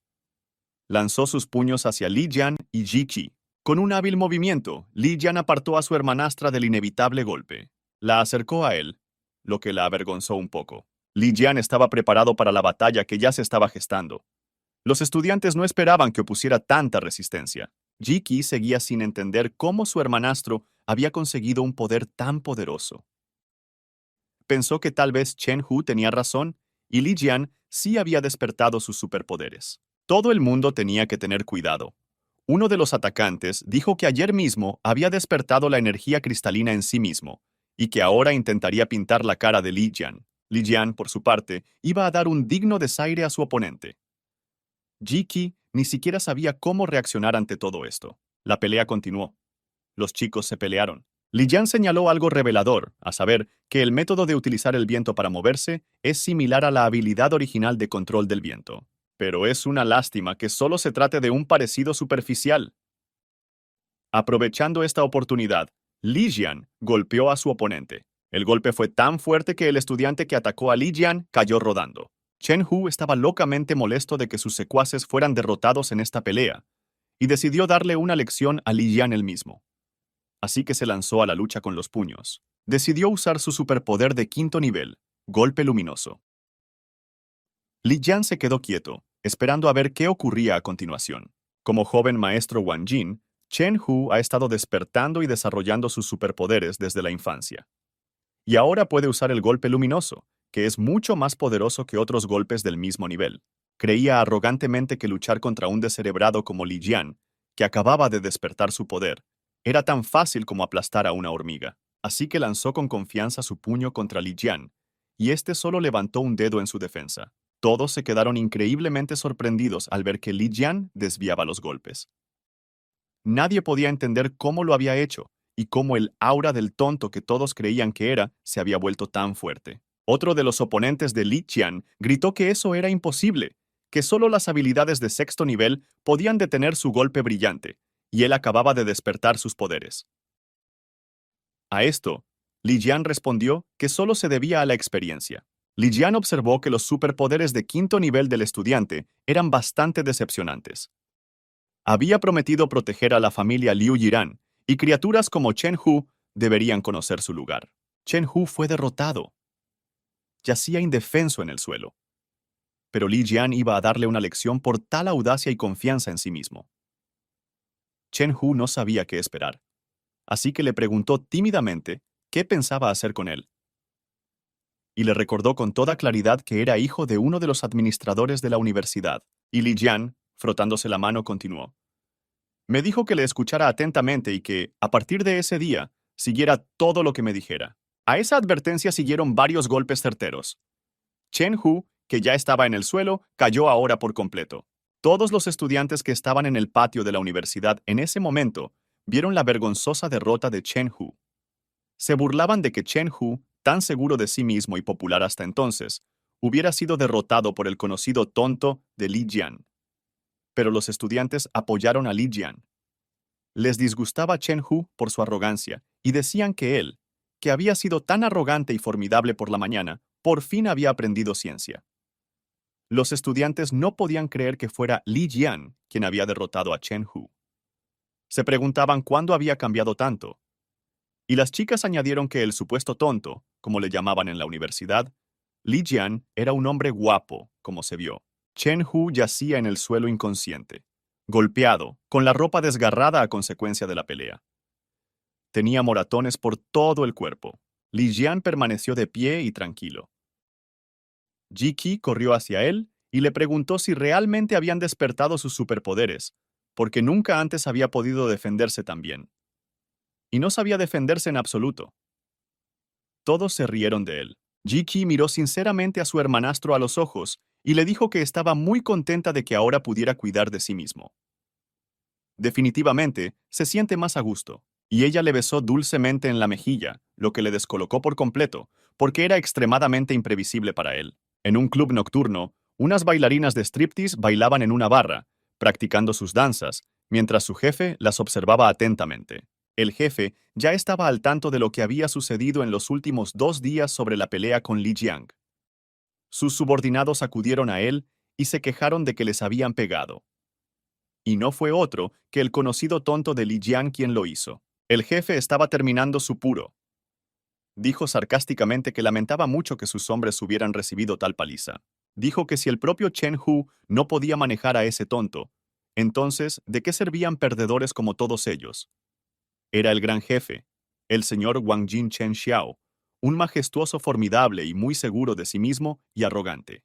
Lanzó sus puños hacia Li Jian y Ji Qi. Con un hábil movimiento, Li Jian apartó a su hermanastra del inevitable golpe. La acercó a él, lo que la avergonzó un poco. Li Jian estaba preparado para la batalla que ya se estaba gestando. Los estudiantes no esperaban que opusiera tanta resistencia. Ji Qi seguía sin entender cómo su hermanastro había conseguido un poder tan poderoso. Pensó que tal vez Chen Hu tenía razón y Li Jian sí había despertado sus superpoderes. Todo el mundo tenía que tener cuidado. Uno de los atacantes dijo que ayer mismo había despertado la energía cristalina en sí mismo y que ahora intentaría pintar la cara de Li Jian. Li Jian, por su parte, iba a dar un digno desaire a su oponente. Ji Qi ni siquiera sabía cómo reaccionar ante todo esto. La pelea continuó. Los chicos se pelearon. Li Jian señaló algo revelador, a saber, que el método de utilizar el viento para moverse es similar a la habilidad original de control del viento. Pero es una lástima que solo se trate de un parecido superficial. Aprovechando esta oportunidad, Li Jian golpeó a su oponente. El golpe fue tan fuerte que el estudiante que atacó a Li Jian cayó rodando. Chen Hu estaba locamente molesto de que sus secuaces fueran derrotados en esta pelea, y decidió darle una lección a Li Jian él mismo. Así que se lanzó a la lucha con los puños. Decidió usar su superpoder de quinto nivel, golpe luminoso. Li Jian se quedó quieto, esperando a ver qué ocurría a continuación. Como joven maestro Wang Jin, Chen Hu ha estado despertando y desarrollando sus superpoderes desde la infancia. Y ahora puede usar el golpe luminoso, que es mucho más poderoso que otros golpes del mismo nivel. Creía arrogantemente que luchar contra un descerebrado como Li Jian, que acababa de despertar su poder, era tan fácil como aplastar a una hormiga. Así que lanzó con confianza su puño contra Li Jian, y este solo levantó un dedo en su defensa. Todos se quedaron increíblemente sorprendidos al ver que Li Jian desviaba los golpes. Nadie podía entender cómo lo había hecho, y cómo el aura del tonto que todos creían que era se había vuelto tan fuerte. Otro de los oponentes de Li Jian gritó que eso era imposible, que solo las habilidades de sexto nivel podían detener su golpe brillante, y él acababa de despertar sus poderes. A esto, Li Jian respondió que solo se debía a la experiencia. Li Jian observó que los superpoderes de quinto nivel del estudiante eran bastante decepcionantes. Había prometido proteger a la familia Liu Yiran, y criaturas como Chen Hu deberían conocer su lugar. Chen Hu fue derrotado. Yacía indefenso en el suelo. Pero Li Jian iba a darle una lección por tal audacia y confianza en sí mismo. Chen Hu no sabía qué esperar, así que le preguntó tímidamente qué pensaba hacer con él. Y le recordó con toda claridad que era hijo de uno de los administradores de la universidad, y Li Jian, frotándose la mano, continuó. Me dijo que le escuchara atentamente y que, a partir de ese día, siguiera todo lo que me dijera. A esa advertencia siguieron varios golpes certeros. Chen Hu, que ya estaba en el suelo, cayó ahora por completo. Todos los estudiantes que estaban en el patio de la universidad en ese momento vieron la vergonzosa derrota de Chen Hu. Se burlaban de que Chen Hu, tan seguro de sí mismo y popular hasta entonces, hubiera sido derrotado por el conocido tonto de Li Jian. pero los estudiantes apoyaron a Li Jian. Les disgustaba Chen Hu por su arrogancia y decían que él, que había sido tan arrogante y formidable por la mañana, por fin había aprendido ciencia. Los estudiantes no podían creer que fuera Li Jian quien había derrotado a Chen Hu. Se preguntaban cuándo había cambiado tanto. Y las chicas añadieron que el supuesto tonto, como le llamaban en la universidad, Li Jian era un hombre guapo, como se vio. Chen Hu yacía en el suelo inconsciente, golpeado, con la ropa desgarrada a consecuencia de la pelea. Tenía moratones por todo el cuerpo. Li Jian permaneció de pie y tranquilo. Ji Qi corrió hacia él y le preguntó si realmente habían despertado sus superpoderes, porque nunca antes había podido defenderse tan bien. Y no sabía defenderse en absoluto. Todos se rieron de él. Ji Qi miró sinceramente a su hermanastro a los ojos y le dijo que estaba muy contenta de que ahora pudiera cuidar de sí mismo. Definitivamente, se siente más a gusto. Y ella le besó dulcemente en la mejilla, lo que le descolocó por completo, porque era extremadamente imprevisible para él. En un club nocturno, unas bailarinas de striptease bailaban en una barra, practicando sus danzas, mientras su jefe las observaba atentamente. El jefe ya estaba al tanto de lo que había sucedido en los últimos 2 días sobre la pelea con Li Jiang. Sus subordinados acudieron a él y se quejaron de que les habían pegado. Y no fue otro que el conocido tonto de Li Jiang quien lo hizo. El jefe estaba terminando su puro. Dijo sarcásticamente que lamentaba mucho que sus hombres hubieran recibido tal paliza. Dijo que si el propio Chen Hu no podía manejar a ese tonto, entonces, ¿de qué servían perdedores como todos ellos? Era el gran jefe, el señor Wang Jin Chen Xiao, un majestuoso formidable y muy seguro de sí mismo y arrogante.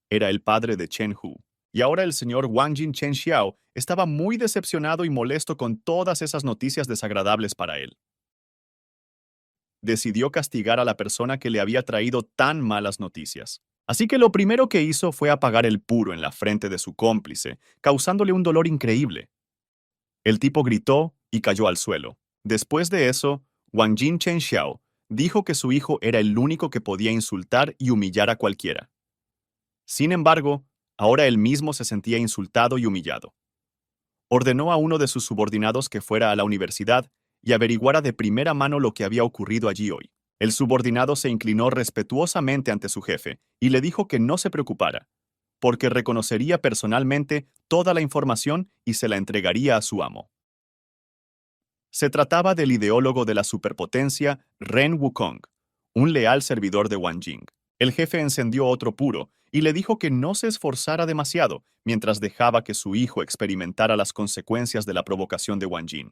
Era el padre de Chen Hu. Y ahora el señor Wang Jin Chen Xiao estaba muy decepcionado y molesto con todas esas noticias desagradables para él. Decidió castigar a la persona que le había traído tan malas noticias. Así que lo primero que hizo fue apagar el puro en la frente de su cómplice, causándole un dolor increíble. El tipo gritó y cayó al suelo. Después de eso, Wang Jin Chen Xiao dijo que su hijo era el único que podía insultar y humillar a cualquiera. Sin embargo, ahora él mismo se sentía insultado y humillado. Ordenó a uno de sus subordinados que fuera a la universidad y averiguara de primera mano lo que había ocurrido allí hoy. El subordinado se inclinó respetuosamente ante su jefe y le dijo que no se preocupara, porque reconocería personalmente toda la información y se la entregaría a su amo. Se trataba del ideólogo de la superpotencia Ren Wukong, un leal servidor de Wang Jing. El jefe encendió otro puro y le dijo que no se esforzara demasiado mientras dejaba que su hijo experimentara las consecuencias de la provocación de Wang Jing.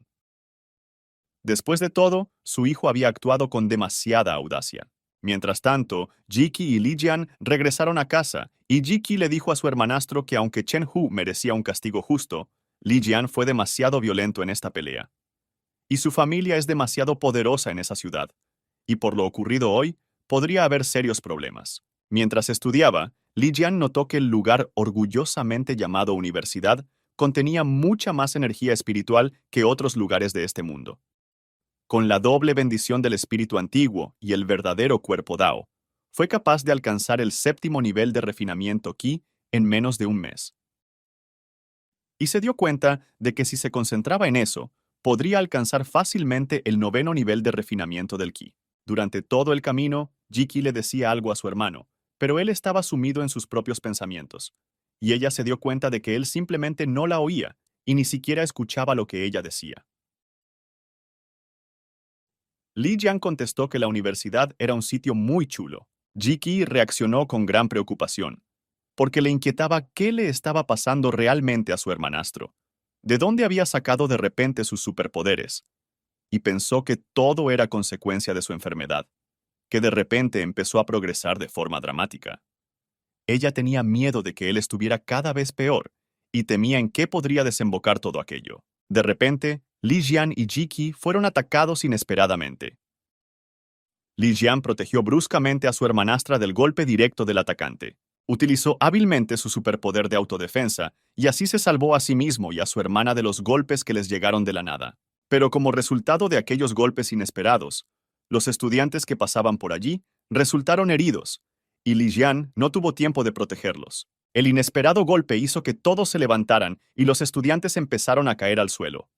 Después de todo, su hijo había actuado con demasiada audacia. Mientras tanto, Ji Qi y Li Jian regresaron a casa y Ji Qi le dijo a su hermanastro que aunque Chen Hu merecía un castigo justo, Li Jian fue demasiado violento en esta pelea. Y su familia es demasiado poderosa en esa ciudad, y por lo ocurrido hoy, podría haber serios problemas. Mientras estudiaba, Li Jian notó que el lugar orgullosamente llamado universidad contenía mucha más energía espiritual que otros lugares de este mundo. Con la doble bendición del espíritu antiguo y el verdadero cuerpo Dao, fue capaz de alcanzar el 7º nivel de refinamiento Qi en menos de un mes. Y se dio cuenta de que si se concentraba en eso, podría alcanzar fácilmente el 9º nivel de refinamiento del Qi. Durante todo el camino, Ji Qi le decía algo a su hermano, pero él estaba sumido en sus propios pensamientos, y ella se dio cuenta de que él simplemente no la oía y ni siquiera escuchaba lo que ella decía. Li Jian contestó que la universidad era un sitio muy chulo. Ji Qi reaccionó con gran preocupación, porque le inquietaba qué le estaba pasando realmente a su hermanastro. ¿De dónde había sacado de repente sus superpoderes? Y pensó que todo era consecuencia de su enfermedad, que de repente empezó a progresar de forma dramática. Ella tenía miedo de que él estuviera cada vez peor y temía en qué podría desembocar todo aquello. De repente, Li Jian y Ji Qi fueron atacados inesperadamente. Li Jian protegió bruscamente a su hermanastra del golpe directo del atacante. Utilizó hábilmente su superpoder de autodefensa y así se salvó a sí mismo y a su hermana de los golpes que les llegaron de la nada. Pero como resultado de aquellos golpes inesperados, los estudiantes que pasaban por allí resultaron heridos, y Li Jian no tuvo tiempo de protegerlos. El inesperado golpe hizo que todos se levantaran y los estudiantes empezaron a caer al suelo.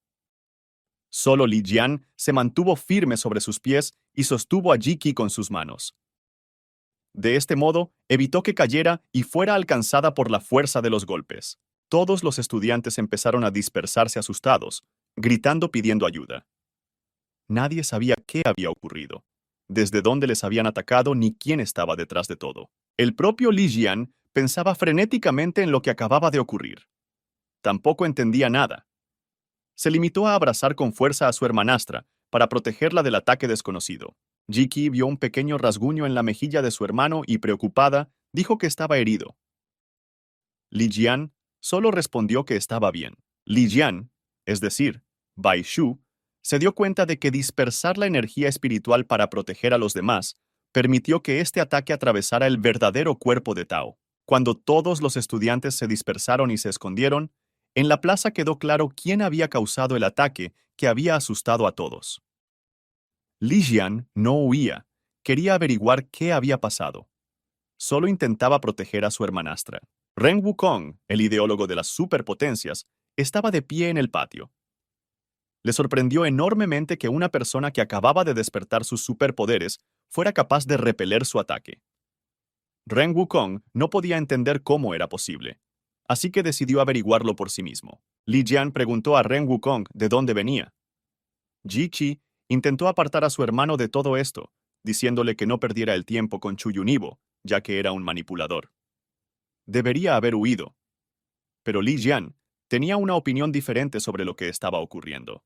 Solo Li Jian se mantuvo firme sobre sus pies y sostuvo a Ji Qi con sus manos. De este modo, evitó que cayera y fuera alcanzada por la fuerza de los golpes. Todos los estudiantes empezaron a dispersarse asustados, gritando pidiendo ayuda. Nadie sabía qué había ocurrido, desde dónde les habían atacado ni quién estaba detrás de todo. El propio Li Jian pensaba frenéticamente en lo que acababa de ocurrir. Tampoco entendía nada. Se limitó a abrazar con fuerza a su hermanastra para protegerla del ataque desconocido. Ji Qi vio un pequeño rasguño en la mejilla de su hermano y, preocupada, dijo que estaba herido. Li Jian solo respondió que estaba bien. Li Jian, es decir, Bai Shu, se dio cuenta de que dispersar la energía espiritual para proteger a los demás permitió que este ataque atravesara el verdadero cuerpo de Tao. Cuando todos los estudiantes se dispersaron y se escondieron, en la plaza quedó claro quién había causado el ataque que había asustado a todos. Li Jian no huía, quería averiguar qué había pasado. Solo intentaba proteger a su hermanastra. Ren Wukong, el ideólogo de las superpotencias, estaba de pie en el patio. Le sorprendió enormemente que una persona que acababa de despertar sus superpoderes fuera capaz de repeler su ataque. Ren Wukong no podía entender cómo era posible, así que decidió averiguarlo por sí mismo. Li Jian preguntó a Ren Wukong de dónde venía. Ji Qi intentó apartar a su hermano de todo esto, diciéndole que no perdiera el tiempo con Chu Yunibo, ya que era un manipulador. Debería haber huido. Pero Li Jian tenía una opinión diferente sobre lo que estaba ocurriendo.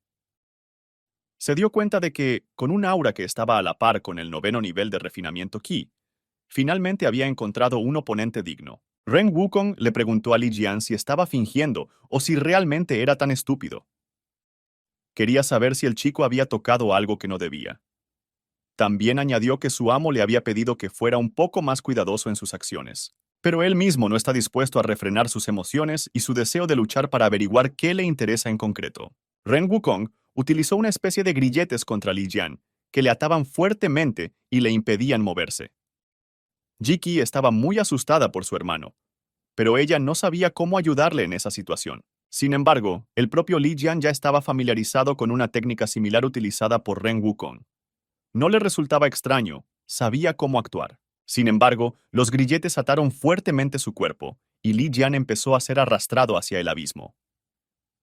Se dio cuenta de que, con un aura que estaba a la par con el 9º nivel de refinamiento Qi, finalmente había encontrado un oponente digno. Ren Wukong le preguntó a Li Jian si estaba fingiendo o si realmente era tan estúpido. Quería saber si el chico había tocado algo que no debía. También añadió que su amo le había pedido que fuera un poco más cuidadoso en sus acciones. Pero él mismo no está dispuesto a refrenar sus emociones y su deseo de luchar para averiguar qué le interesa en concreto. Ren Wukong utilizó una especie de grilletes contra Li Jian, que le ataban fuertemente y le impedían moverse. Ji Qi estaba muy asustada por su hermano, pero ella no sabía cómo ayudarle en esa situación. Sin embargo, el propio Li Jian ya estaba familiarizado con una técnica similar utilizada por Ren Wukong. No le resultaba extraño, sabía cómo actuar. Sin embargo, los grilletes ataron fuertemente su cuerpo, y Li Jian empezó a ser arrastrado hacia el abismo.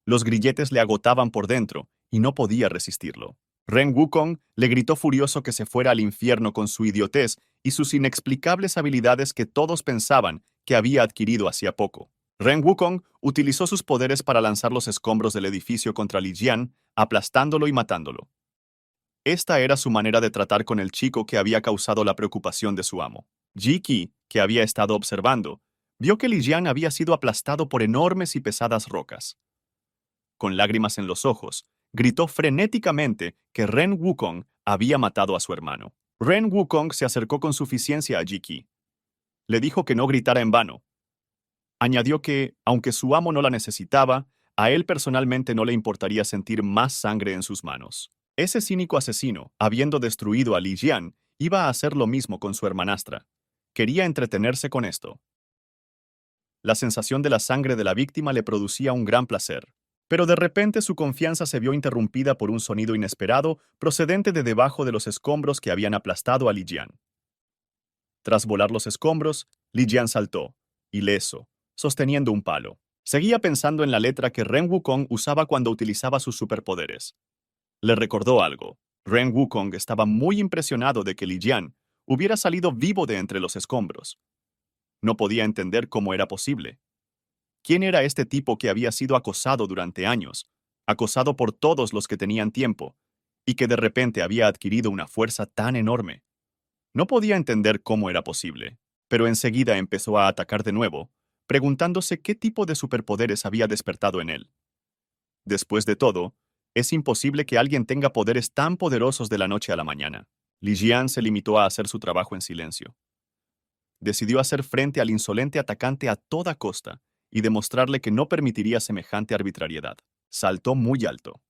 Los grilletes le agotaban por dentro, y no podía resistirlo. Ren Wukong le gritó furioso que se fuera al infierno con su idiotez y sus inexplicables habilidades que todos pensaban que había adquirido hacía poco. Ren Wukong utilizó sus poderes para lanzar los escombros del edificio contra Li Jian, aplastándolo y matándolo. Esta era su manera de tratar con el chico que había causado la preocupación de su amo. Ji Qi, que había estado observando, vio que Li Jian había sido aplastado por enormes y pesadas rocas. Con lágrimas en los ojos, gritó frenéticamente que Ren Wukong había matado a su hermano. Ren Wukong se acercó con suficiencia a Ji Qi. Le dijo que no gritara en vano. Añadió que, aunque su amo no la necesitaba, a él personalmente no le importaría sentir más sangre en sus manos. Ese cínico asesino, habiendo destruido a Li Jian, iba a hacer lo mismo con su hermanastra. Quería entretenerse con esto. La sensación de la sangre de la víctima le producía un gran placer. Pero de repente su confianza se vio interrumpida por un sonido inesperado procedente de debajo de los escombros que habían aplastado a Li Jian. Tras volar los escombros, Li Jian saltó, ileso, sosteniendo un palo. Seguía pensando en la letra que Ren Wukong usaba cuando utilizaba sus superpoderes. Le recordó algo. Ren Wukong estaba muy impresionado de que Li Jian hubiera salido vivo de entre los escombros. No podía entender cómo era posible. ¿Quién era este tipo que había sido acosado durante años, acosado por todos los que tenían tiempo, y que de repente había adquirido una fuerza tan enorme? No podía entender cómo era posible, pero enseguida empezó a atacar de nuevo, preguntándose qué tipo de superpoderes había despertado en él. Después de todo, es imposible que alguien tenga poderes tan poderosos de la noche a la mañana. Li Jian se limitó a hacer su trabajo en silencio. Decidió hacer frente al insolente atacante a toda costa y demostrarle que no permitiría semejante arbitrariedad. Saltó muy alto.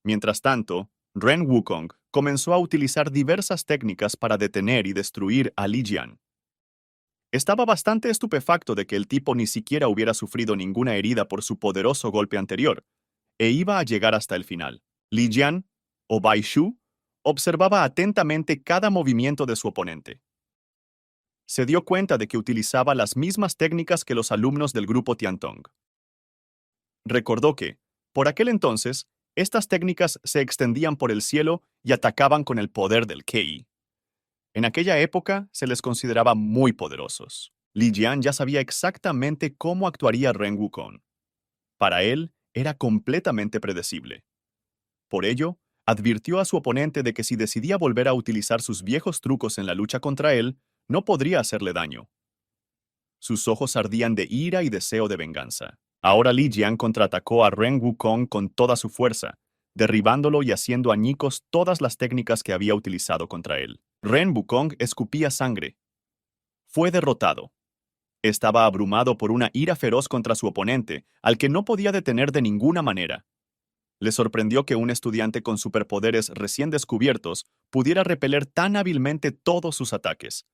Mientras tanto, Ren Wukong comenzó a utilizar diversas técnicas para detener y destruir a Li Jian. Estaba bastante estupefacto de que el tipo ni siquiera hubiera sufrido ninguna herida por su poderoso golpe anterior, e iba a llegar hasta el final. Li Jian, o Bai Shu, observaba atentamente cada movimiento de su oponente. Se dio cuenta de que utilizaba las mismas técnicas que los alumnos del grupo Tiantong. Recordó que, por aquel entonces, estas técnicas se extendían por el cielo y atacaban con el poder del Kei. En aquella época se les consideraba muy poderosos. Li Jian ya sabía exactamente cómo actuaría Ren Wukong. Para él, era completamente predecible. Por ello, advirtió a su oponente de que si decidía volver a utilizar sus viejos trucos en la lucha contra él, no podría hacerle daño. Sus ojos ardían de ira y deseo de venganza. Ahora Li Jian contraatacó a Ren Wukong con toda su fuerza, derribándolo y haciendo añicos todas las técnicas que había utilizado contra él. Ren Wukong escupía sangre. Fue derrotado. Estaba abrumado por una ira feroz contra su oponente, al que no podía detener de ninguna manera. Le sorprendió que un estudiante con superpoderes recién descubiertos pudiera repeler tan hábilmente todos sus ataques.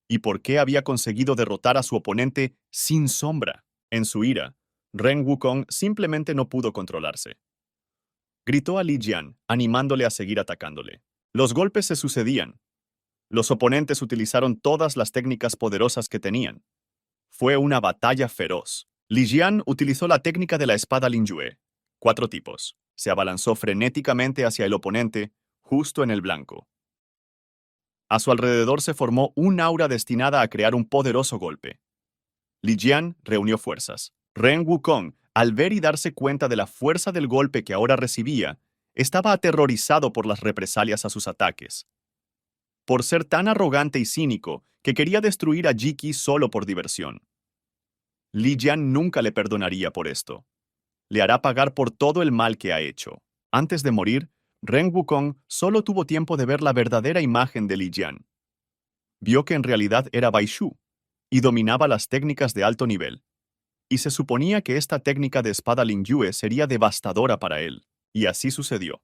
¿Y por qué había conseguido derrotar a su oponente sin sombra? En su ira, Ren Wukong simplemente no pudo controlarse. Gritó a Li Jian, animándole a seguir atacándole. Los golpes se sucedían. Los oponentes utilizaron todas las técnicas poderosas que tenían. Fue una batalla feroz. Li Jian utilizó la técnica de la espada Linjue. 4 tipos. Se abalanzó frenéticamente hacia el oponente, justo en el blanco. A su alrededor se formó un aura destinada a crear un poderoso golpe. Li Jian reunió fuerzas. Ren Wukong, al ver y darse cuenta de la fuerza del golpe que ahora recibía, estaba aterrorizado por las represalias a sus ataques. Por ser tan arrogante y cínico que quería destruir a Ji Qi solo por diversión. Li Jian nunca le perdonaría por esto. Le hará pagar por todo el mal que ha hecho. Antes de morir, Ren Wukong solo tuvo tiempo de ver la verdadera imagen de Li Jian. Vio que en realidad era Bai Shu y dominaba las técnicas de alto nivel. Y se suponía que esta técnica de espada Linjue sería devastadora para él. Y así sucedió.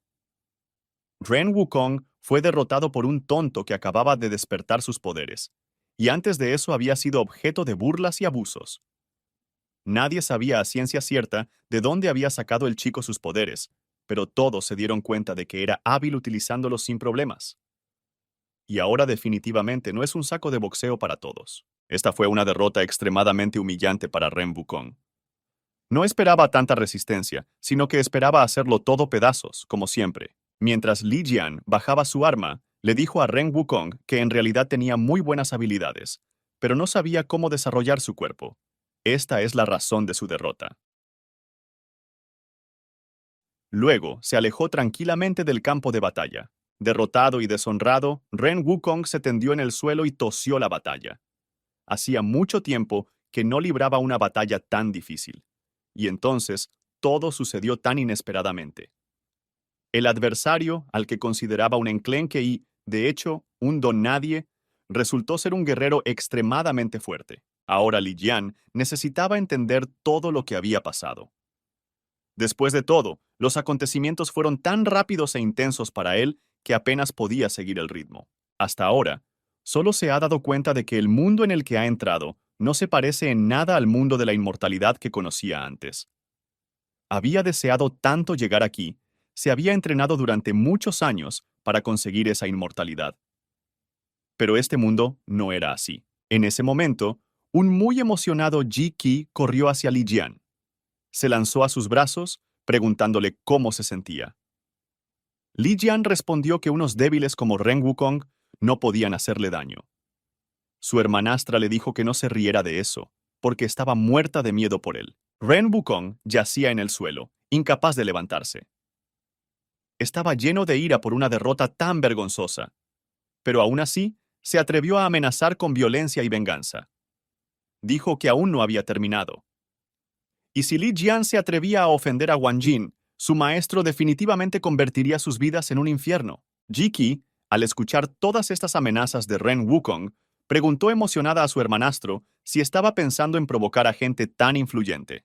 Ren Wukong fue derrotado por un tonto que acababa de despertar sus poderes, y antes de eso había sido objeto de burlas y abusos. Nadie sabía a ciencia cierta de dónde había sacado el chico sus poderes, pero todos se dieron cuenta de que era hábil utilizándolos sin problemas. Y ahora definitivamente no es un saco de boxeo para todos. Esta fue una derrota extremadamente humillante para Ren Wukong. No esperaba tanta resistencia, sino que esperaba hacerlo todo pedazos, como siempre. Mientras Li Jian bajaba su arma, le dijo a Ren Wukong que en realidad tenía muy buenas habilidades, pero no sabía cómo desarrollar su cuerpo. Esta es la razón de su derrota. Luego se alejó tranquilamente del campo de batalla. Derrotado y deshonrado, Ren Wukong se tendió en el suelo y tosió la batalla. Hacía mucho tiempo que no libraba una batalla tan difícil. Y entonces, todo sucedió tan inesperadamente. El adversario, al que consideraba un enclenque y, de hecho, un don nadie, resultó ser un guerrero extremadamente fuerte. Ahora Li Jian necesitaba entender todo lo que había pasado. Después de todo, los acontecimientos fueron tan rápidos e intensos para él que apenas podía seguir el ritmo. Hasta ahora, solo se ha dado cuenta de que el mundo en el que ha entrado no se parece en nada al mundo de la inmortalidad que conocía antes. Había deseado tanto llegar aquí, se había entrenado durante muchos años para conseguir esa inmortalidad. Pero este mundo no era así. En ese momento, un muy emocionado Ji Qi corrió hacia Li Jian. Se lanzó a sus brazos, preguntándole cómo se sentía. Li Jian respondió que unos débiles como Ren Wukong no podían hacerle daño. Su hermanastra le dijo que no se riera de eso, porque estaba muerta de miedo por él. Ren Wukong yacía en el suelo, incapaz de levantarse. Estaba lleno de ira por una derrota tan vergonzosa, pero aún así se atrevió a amenazar con violencia y venganza. Dijo que aún no había terminado. Y si Li Jian se atrevía a ofender a Wang Jin, su maestro definitivamente convertiría sus vidas en un infierno. Ji Qi, al escuchar todas estas amenazas de Ren Wukong, preguntó emocionada a su hermanastro si estaba pensando en provocar a gente tan influyente.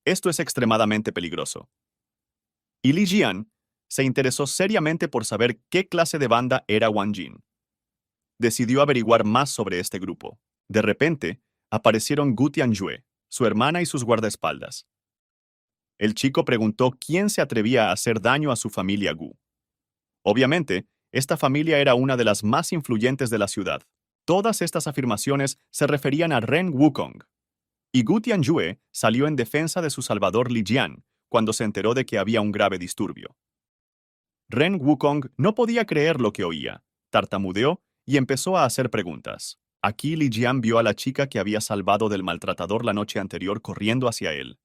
Esto es extremadamente peligroso. Y Li Jian se interesó seriamente por saber qué clase de banda era Wang Jin. Decidió averiguar más sobre este grupo. De repente, aparecieron Gu Tianjue, su hermana y sus guardaespaldas. El chico preguntó quién se atrevía a hacer daño a su familia Gu. Obviamente, esta familia era una de las más influyentes de la ciudad. Todas estas afirmaciones se referían a Ren Wukong. Y Gu Tianjue salió en defensa de su salvador Li Jian cuando se enteró de que había un grave disturbio. Ren Wukong no podía creer lo que oía, tartamudeó y empezó a hacer preguntas. Aquí Li Jian vio a la chica que había salvado del maltratador la noche anterior corriendo hacia él.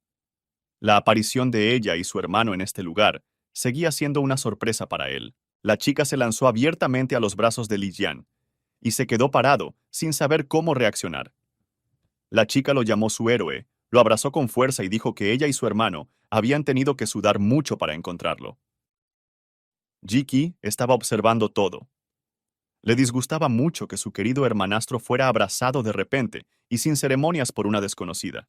La aparición de ella y su hermano en este lugar seguía siendo una sorpresa para él. La chica se lanzó abiertamente a los brazos de Li Jian y se quedó parado, sin saber cómo reaccionar. La chica lo llamó su héroe, lo abrazó con fuerza y dijo que ella y su hermano habían tenido que sudar mucho para encontrarlo. Ji Qi estaba observando todo. Le disgustaba mucho que su querido hermanastro fuera abrazado de repente y sin ceremonias por una desconocida.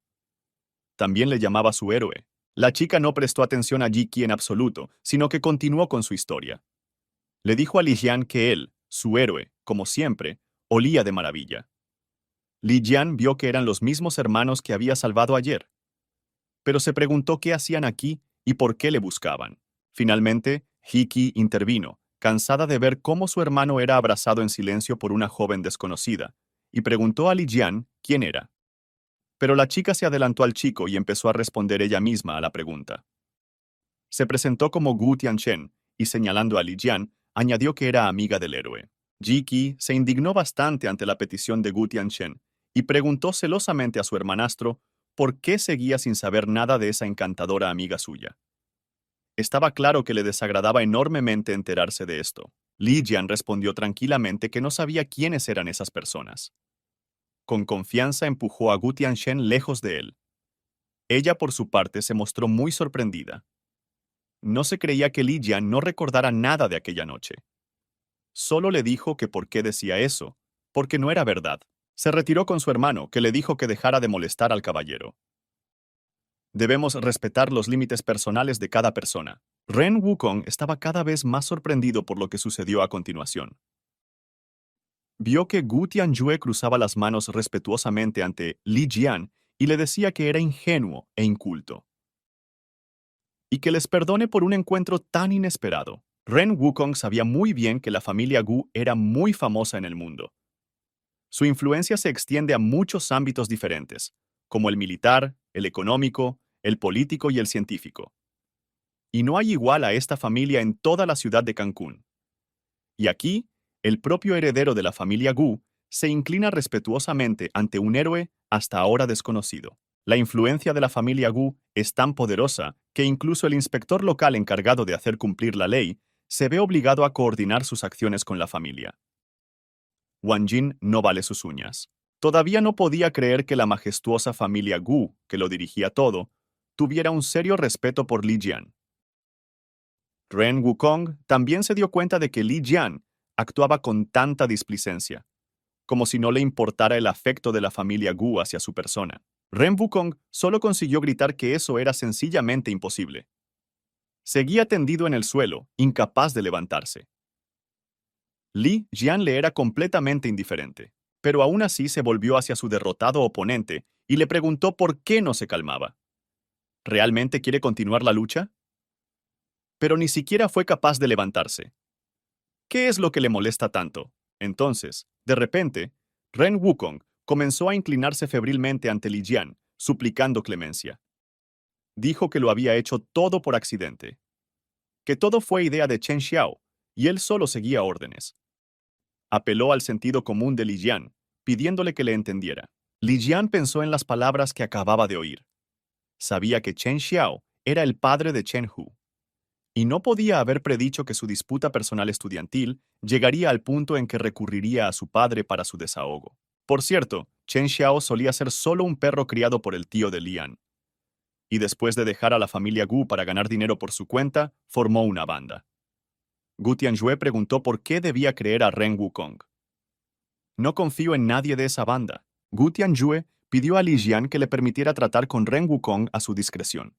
También le llamaba su héroe. La chica no prestó atención a Ji Qi en absoluto, sino que continuó con su historia. Le dijo a Li Jian que él, su héroe, como siempre, olía de maravilla. Li Jian vio que eran los mismos hermanos que había salvado ayer, pero se preguntó qué hacían aquí y por qué le buscaban. Finalmente, Ji Qi intervino, cansada de ver cómo su hermano era abrazado en silencio por una joven desconocida, y preguntó a Li Jian quién era. Pero la chica se adelantó al chico y empezó a responder ella misma a la pregunta. Se presentó como Gu Tianchen y señalando a Li Jian, añadió que era amiga del héroe. Ji Qi se indignó bastante ante la petición de Gu Tianchen y preguntó celosamente a su hermanastro por qué seguía sin saber nada de esa encantadora amiga suya. Estaba claro que le desagradaba enormemente enterarse de esto. Li Jian respondió tranquilamente que no sabía quiénes eran esas personas. Con confianza empujó a Gu Tianchen lejos de él. Ella, por su parte, se mostró muy sorprendida. No se creía que Li Jian no recordara nada de aquella noche. Solo le dijo que por qué decía eso, porque no era verdad. Se retiró con su hermano, que le dijo que dejara de molestar al caballero. Debemos respetar los límites personales de cada persona. Ren Wukong estaba cada vez más sorprendido por lo que sucedió a continuación. Vio que Gu Tianjue cruzaba las manos respetuosamente ante Li Jian y le decía que era ingenuo e inculto. Y que les perdone por un encuentro tan inesperado. Ren Wukong sabía muy bien que la familia Gu era muy famosa en el mundo. Su influencia se extiende a muchos ámbitos diferentes, como el militar, el económico, el político y el científico. Y no hay igual a esta familia en toda la ciudad de Cancún. Y aquí, el propio heredero de la familia Gu se inclina respetuosamente ante un héroe hasta ahora desconocido. La influencia de la familia Gu es tan poderosa que incluso el inspector local encargado de hacer cumplir la ley se ve obligado a coordinar sus acciones con la familia. Wang Jin no vale sus uñas. Todavía no podía creer que la majestuosa familia Gu, que lo dirigía todo, tuviera un serio respeto por Li Jian. Ren Wukong también se dio cuenta de que Li Jian actuaba con tanta displicencia, como si no le importara el afecto de la familia Gu hacia su persona. Ren Wukong solo consiguió gritar que eso era sencillamente imposible. Seguía tendido en el suelo, incapaz de levantarse. Li Jian le era completamente indiferente, pero aún así se volvió hacia su derrotado oponente y le preguntó por qué no se calmaba. ¿Realmente quiere continuar la lucha? Pero ni siquiera fue capaz de levantarse. ¿Qué es lo que le molesta tanto? Entonces, de repente, Ren Wukong comenzó a inclinarse febrilmente ante Li Jian, suplicando clemencia. Dijo que lo había hecho todo por accidente, que todo fue idea de Chen Xiao, y él solo seguía órdenes. Apeló al sentido común de Li Jian, pidiéndole que le entendiera. Li Jian pensó en las palabras que acababa de oír. Sabía que Chen Xiao era el padre de Chen Hu, y no podía haber predicho que su disputa personal estudiantil llegaría al punto en que recurriría a su padre para su desahogo. Por cierto, Chen Xiao solía ser solo un perro criado por el tío de Lian, y después de dejar a la familia Gu para ganar dinero por su cuenta, formó una banda. Gu Tianjue preguntó por qué debía creer a Ren Wukong. No confío en nadie de esa banda. Gu Tianjue pidió a Li Jian que le permitiera tratar con Ren Wukong a su discreción.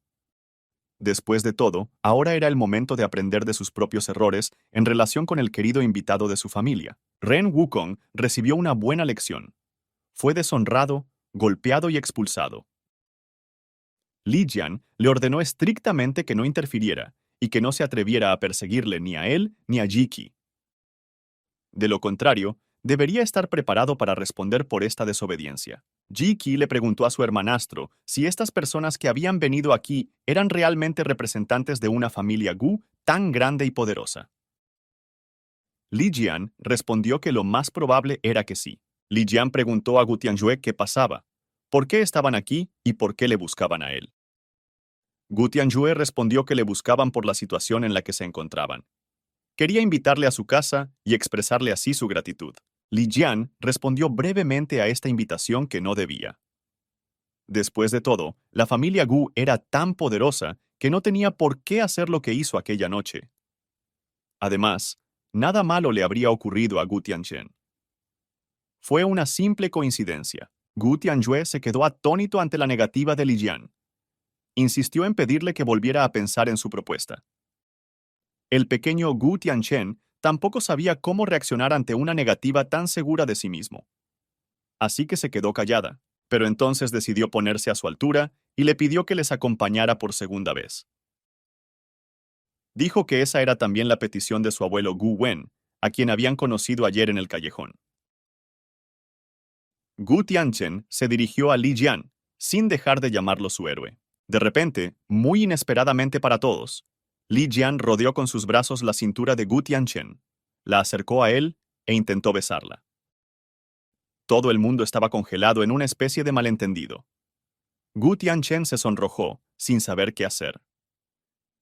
Después de todo, ahora era el momento de aprender de sus propios errores en relación con el querido invitado de su familia. Ren Wukong recibió una buena lección. fue deshonrado, golpeado y expulsado. Li Jian le ordenó estrictamente que no interfiriera y que no se atreviera a perseguirle ni a él ni a Ji. De lo contrario, debería estar preparado para responder por esta desobediencia. Ji le preguntó a su hermanastro si estas personas que habían venido aquí eran realmente representantes de una familia Gu tan grande y poderosa. Li Jian respondió que lo más probable era que sí. Li Jian preguntó a Gu Tianjue qué pasaba, por qué estaban aquí y por qué le buscaban a él. Gu Tianjue respondió que le buscaban por la situación en la que se encontraban. Quería invitarle a su casa y expresarle así su gratitud. Li Jian respondió brevemente a esta invitación que no debía. Después de todo, la familia Gu era tan poderosa que no tenía por qué hacer lo que hizo aquella noche. Además, nada malo le habría ocurrido a Gu Tianchen. Fue una simple coincidencia. Gu Tianjue se quedó atónito ante la negativa de Li Jian. Insistió en pedirle que volviera a pensar en su propuesta. El pequeño Gu Tianchen tampoco sabía cómo reaccionar ante una negativa tan segura de sí mismo. Así que se quedó callada, pero entonces decidió ponerse a su altura y le pidió que les acompañara por segunda vez. Dijo que esa era también la petición de su abuelo Gu Wen, a quien habían conocido ayer en el callejón. Gu Tianchen se dirigió a Li Jian, sin dejar de llamarlo su héroe. De repente, muy inesperadamente para todos, Li Jian rodeó con sus brazos la cintura de Gu Tianchen, la acercó a él e intentó besarla. Todo el mundo estaba congelado en una especie de malentendido. Gu Tianchen se sonrojó, sin saber qué hacer.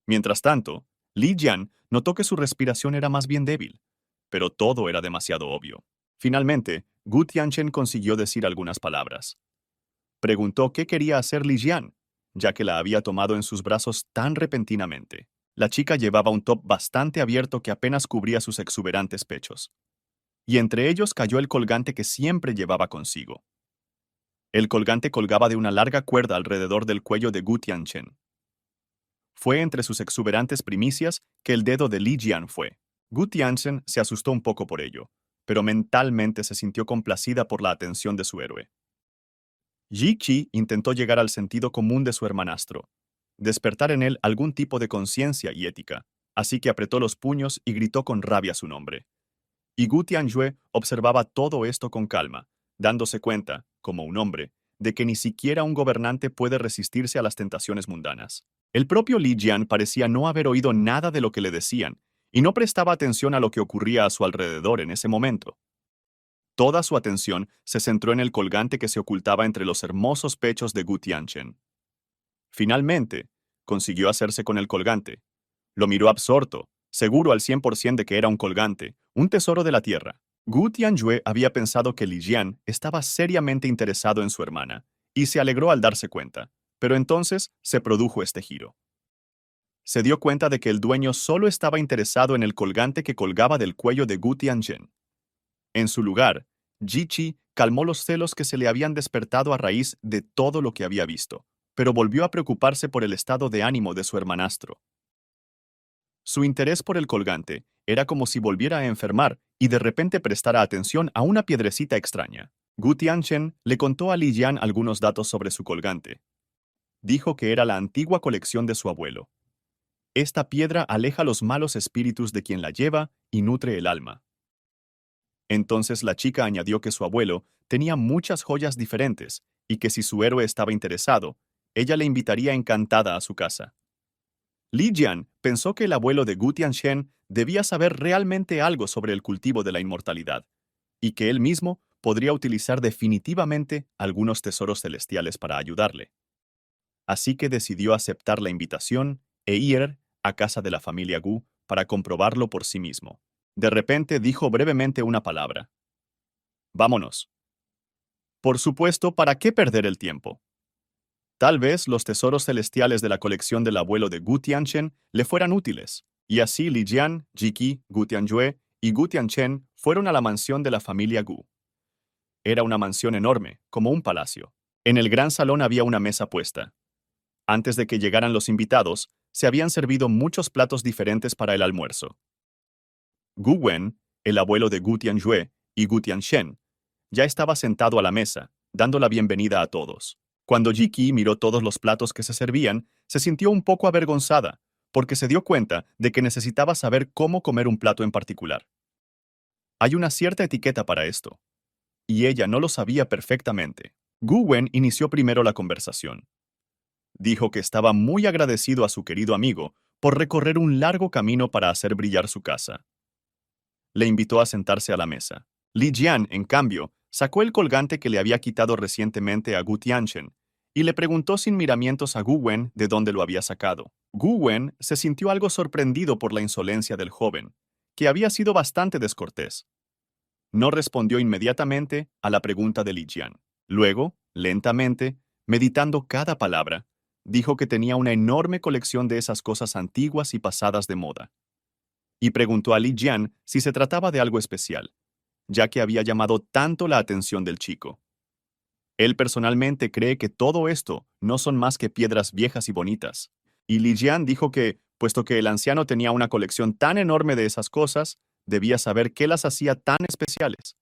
Mientras tanto, Li Jian notó que su respiración era más bien débil, pero todo era demasiado obvio. Finalmente, Gu Tianchen consiguió decir algunas palabras. Preguntó qué quería hacer Li Jian, ya que la había tomado en sus brazos tan repentinamente. La chica llevaba un top bastante abierto que apenas cubría sus exuberantes pechos. Y entre ellos cayó el colgante que siempre llevaba consigo. El colgante colgaba de una larga cuerda alrededor del cuello de Gu Tianchen. Fue entre sus exuberantes primicias que el dedo de Li Jian fue. Gu Tianchen se asustó un poco por ello, pero mentalmente se sintió complacida por la atención de su héroe. Ji Qi intentó llegar al sentido común de su hermanastro, despertar en él algún tipo de conciencia y ética, así que apretó los puños y gritó con rabia su nombre. Y Gu Tianjue observaba todo esto con calma, dándose cuenta, como un hombre, de que ni siquiera un gobernante puede resistirse a las tentaciones mundanas. El propio Li Jian parecía no haber oído nada de lo que le decían, y no prestaba atención a lo que ocurría a su alrededor en ese momento. Toda su atención se centró en el colgante que se ocultaba entre los hermosos pechos de Gu Tianchen. Finalmente, consiguió hacerse con el colgante. Lo miró absorto, seguro al 100% de que era un colgante, un tesoro de la tierra. Gu Tianjue había pensado que Li Jian estaba seriamente interesado en su hermana, y se alegró al darse cuenta, pero entonces se produjo este giro. Se dio cuenta de que el dueño solo estaba interesado en el colgante que colgaba del cuello de Gu Tianchen. En su lugar, Ji Qi calmó los celos que se le habían despertado a raíz de todo lo que había visto, pero volvió a preocuparse por el estado de ánimo de su hermanastro. Su interés por el colgante era como si volviera a enfermar y de repente prestara atención a una piedrecita extraña. Gu Tianchen le contó a Li Jian algunos datos sobre su colgante. Dijo que era la antigua colección de su abuelo. Esta piedra aleja los malos espíritus de quien la lleva y nutre el alma. Entonces la chica añadió que su abuelo tenía muchas joyas diferentes y que si su héroe estaba interesado, ella le invitaría encantada a su casa. Li Jian pensó que el abuelo de Gu Tianchen debía saber realmente algo sobre el cultivo de la inmortalidad, y que él mismo podría utilizar definitivamente algunos tesoros celestiales para ayudarle. Así que decidió aceptar la invitación e ir a casa de la familia Gu para comprobarlo por sí mismo. De repente dijo brevemente una palabra. «Vámonos». Por supuesto, ¿para qué perder el tiempo? Tal vez los tesoros celestiales de la colección del abuelo de Gu Tianchen le fueran útiles, y así Li Jian, Ji Qi, Gu Tianjue y Gu Tianchen fueron a la mansión de la familia Gu. Era una mansión enorme, como un palacio. En el gran salón había una mesa puesta. Antes de que llegaran los invitados, se habían servido muchos platos diferentes para el almuerzo. Gu Wen, el abuelo de Gu Tianjue y Gu Tianchen, ya estaba sentado a la mesa, dando la bienvenida a todos. Cuando Jiki miró todos los platos que se servían, se sintió un poco avergonzada, porque se dio cuenta de que necesitaba saber cómo comer un plato en particular. Hay una cierta etiqueta para esto, y ella no lo sabía perfectamente. Gu Wen inició primero la conversación. Dijo que estaba muy agradecido a su querido amigo por recorrer un largo camino para hacer brillar su casa. Le invitó a sentarse a la mesa. Li Jian, en cambio, sacó el colgante que le había quitado recientemente a Gu Tianchen y le preguntó sin miramientos a Gu Wen de dónde lo había sacado. Gu Wen se sintió algo sorprendido por la insolencia del joven, que había sido bastante descortés. No respondió inmediatamente a la pregunta de Li Jian. Luego, lentamente, meditando cada palabra, dijo que tenía una enorme colección de esas cosas antiguas y pasadas de moda. Y preguntó a Li Jian si se trataba de algo especial, ya que había llamado tanto la atención del chico. Él personalmente cree que todo esto no son más que piedras viejas y bonitas. Y Li Jian dijo que, puesto que el anciano tenía una colección tan enorme de esas cosas, debía saber qué las hacía tan especiales.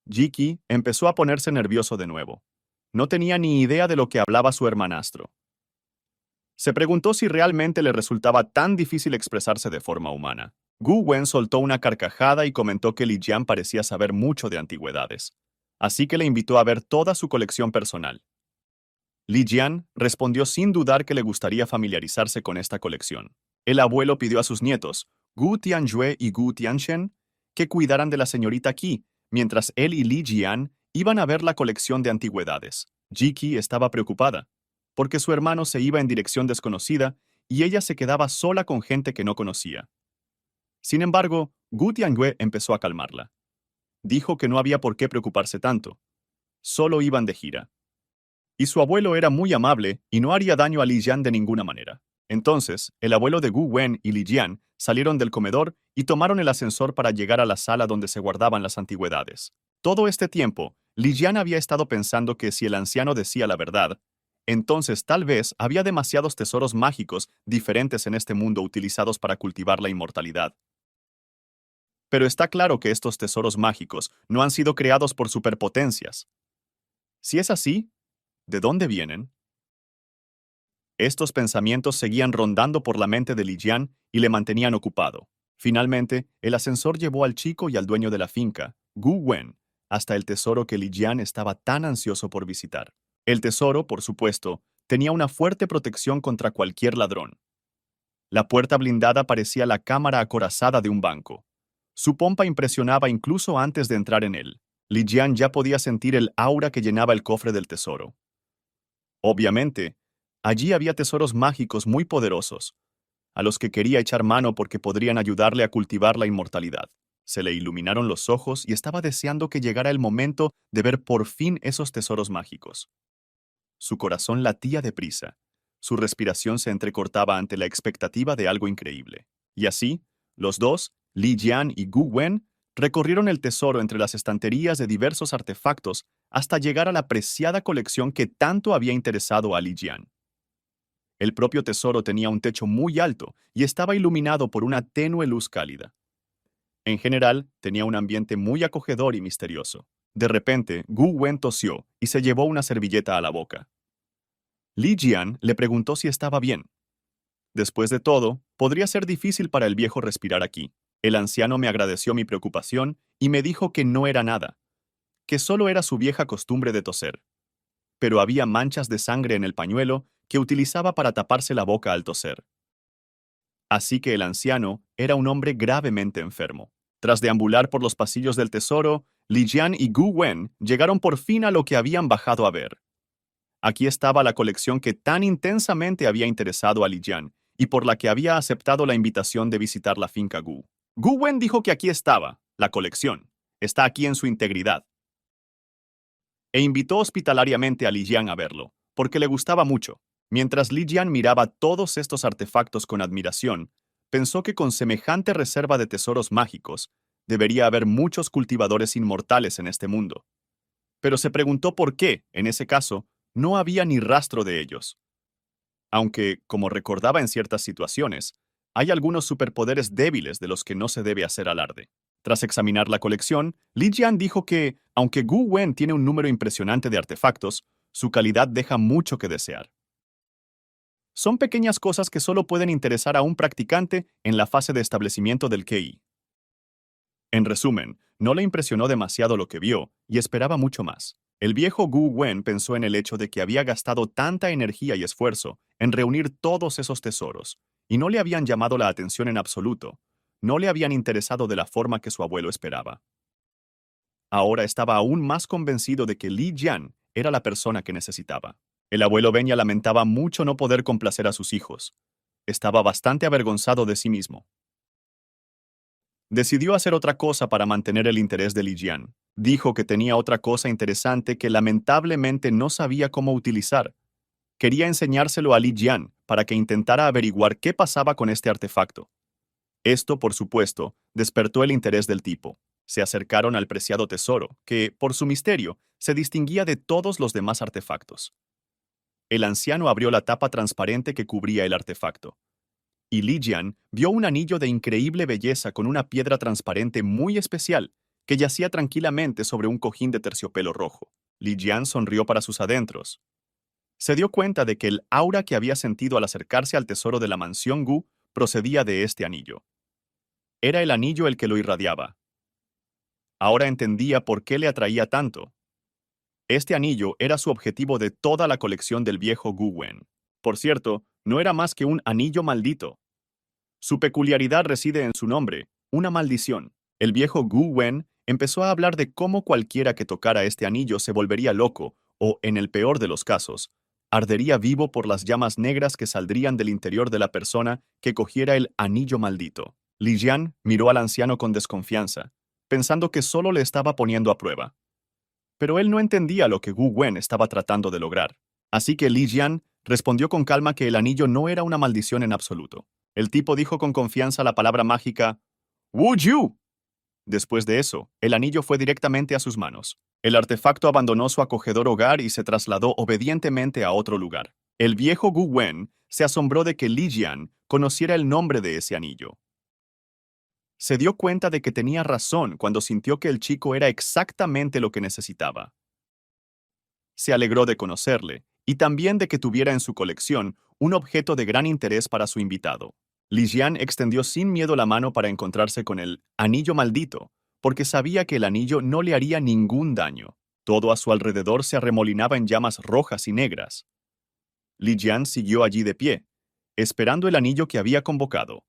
Jiki empezó a ponerse nervioso de nuevo. No tenía ni idea de lo que hablaba su hermanastro. Se preguntó si realmente le resultaba tan difícil expresarse de forma humana. Gu Wen soltó una carcajada y comentó que Li Jian parecía saber mucho de antigüedades, así que le invitó a ver toda su colección personal. Li Jian respondió sin dudar que le gustaría familiarizarse con esta colección. El abuelo pidió a sus nietos, Gu Tianjue y Gu Tianchen, que cuidaran de la señorita Qi, mientras él y Li Jian iban a ver la colección de antigüedades. Jiki estaba preocupada, porque su hermano se iba en dirección desconocida y ella se quedaba sola con gente que no conocía. Sin embargo, Gu Tianjue empezó a calmarla. Dijo que no había por qué preocuparse tanto. Solo iban de gira. Y su abuelo era muy amable y no haría daño a Li Jian de ninguna manera. Entonces, el abuelo de Gu Wen y Li Jian salieron del comedor y tomaron el ascensor para llegar a la sala donde se guardaban las antigüedades. Todo este tiempo, Li Jian había estado pensando que si el anciano decía la verdad, entonces tal vez había demasiados tesoros mágicos diferentes en este mundo utilizados para cultivar la inmortalidad. Pero está claro que estos tesoros mágicos no han sido creados por superpotencias. Si es así, ¿de dónde vienen? Estos pensamientos seguían rondando por la mente de Li Jian y le mantenían ocupado. Finalmente, el ascensor llevó al chico y al dueño de la finca, Gu Wen, hasta el tesoro que Li Jian estaba tan ansioso por visitar. El tesoro, por supuesto, tenía una fuerte protección contra cualquier ladrón. La puerta blindada parecía la cámara acorazada de un banco. Su pompa impresionaba incluso antes de entrar en él. Li Jian ya podía sentir el aura que llenaba el cofre del tesoro. Obviamente, allí había tesoros mágicos muy poderosos, a los que quería echar mano porque podrían ayudarle a cultivar la inmortalidad. Se le iluminaron los ojos y estaba deseando que llegara el momento de ver por fin esos tesoros mágicos. Su corazón latía deprisa. Su respiración se entrecortaba ante la expectativa de algo increíble. Y así, los dos, Li Jian y Gu Wen, recorrieron el tesoro entre las estanterías de diversos artefactos hasta llegar a la preciada colección que tanto había interesado a Li Jian. El propio tesoro tenía un techo muy alto y estaba iluminado por una tenue luz cálida. En general, tenía un ambiente muy acogedor y misterioso. De repente, Gu Wen tosió y se llevó una servilleta a la boca. Li Jian le preguntó si estaba bien. Después de todo, podría ser difícil para el viejo respirar aquí. El anciano me agradeció mi preocupación y me dijo que no era nada, que solo era su vieja costumbre de toser. Pero había manchas de sangre en el pañuelo que utilizaba para taparse la boca al toser. Así que el anciano era un hombre gravemente enfermo. Tras deambular por los pasillos del tesoro, Li Jian y Gu Wen llegaron por fin a lo que habían bajado a ver. Aquí estaba la colección que tan intensamente había interesado a Li Jian y por la que había aceptado la invitación de visitar la finca Gu. Gu Wen dijo que aquí estaba, la colección. Está aquí en su integridad. E invitó hospitalariamente a Li Jian a verlo, porque le gustaba mucho. Mientras Li Jian miraba todos estos artefactos con admiración, pensó que con semejante reserva de tesoros mágicos, debería haber muchos cultivadores inmortales en este mundo. Pero se preguntó por qué, en ese caso, no había ni rastro de ellos. Aunque, como recordaba en ciertas situaciones, hay algunos superpoderes débiles de los que no se debe hacer alarde. Tras examinar la colección, Li Jian dijo que, aunque Gu Wen tiene un número impresionante de artefactos, su calidad deja mucho que desear. Son pequeñas cosas que solo pueden interesar a un practicante en la fase de establecimiento del Kei. En resumen, no le impresionó demasiado lo que vio y esperaba mucho más. El viejo Gu Wen pensó en el hecho de que había gastado tanta energía y esfuerzo en reunir todos esos tesoros, y no le habían llamado la atención en absoluto. No le habían interesado de la forma que su abuelo esperaba. Ahora estaba aún más convencido de que Li Jian era la persona que necesitaba. El abuelo Benya lamentaba mucho no poder complacer a sus hijos. Estaba bastante avergonzado de sí mismo. Decidió hacer otra cosa para mantener el interés de Li Jian. Dijo que tenía otra cosa interesante que lamentablemente no sabía cómo utilizar. Quería enseñárselo a Li Jian para que intentara averiguar qué pasaba con este artefacto. Esto, por supuesto, despertó el interés del tipo. Se acercaron al preciado tesoro, que, por su misterio, se distinguía de todos los demás artefactos. El anciano abrió la tapa transparente que cubría el artefacto. Y Li Jian vio un anillo de increíble belleza con una piedra transparente muy especial que yacía tranquilamente sobre un cojín de terciopelo rojo. Li Jian sonrió para sus adentros. Se dio cuenta de que el aura que había sentido al acercarse al tesoro de la mansión Gu procedía de este anillo. Era el anillo el que lo irradiaba. Ahora entendía por qué le atraía tanto. Este anillo era su objetivo de toda la colección del viejo Gu Wen. Por cierto, no era más que un anillo maldito. Su peculiaridad reside en su nombre, una maldición. El viejo Gu Wen empezó a hablar de cómo cualquiera que tocara este anillo se volvería loco o, en el peor de los casos, ardería vivo por las llamas negras que saldrían del interior de la persona que cogiera el anillo maldito. Li Jian miró al anciano con desconfianza, pensando que solo le estaba poniendo a prueba. Pero él no entendía lo que Gu Wen estaba tratando de lograr. Así que Li Jian respondió con calma que el anillo no era una maldición en absoluto. El tipo dijo con confianza la palabra mágica Wu Yu. Después de eso, el anillo fue directamente a sus manos. El artefacto abandonó su acogedor hogar y se trasladó obedientemente a otro lugar. El viejo Gu Wen se asombró de que Li Jian conociera el nombre de ese anillo. Se dio cuenta de que tenía razón cuando sintió que el chico era exactamente lo que necesitaba. Se alegró de conocerle y también de que tuviera en su colección un objeto de gran interés para su invitado. Li Jian extendió sin miedo la mano para encontrarse con el anillo maldito, porque sabía que el anillo no le haría ningún daño. Todo a su alrededor se arremolinaba en llamas rojas y negras. Li Jian siguió allí de pie, esperando el anillo que había convocado.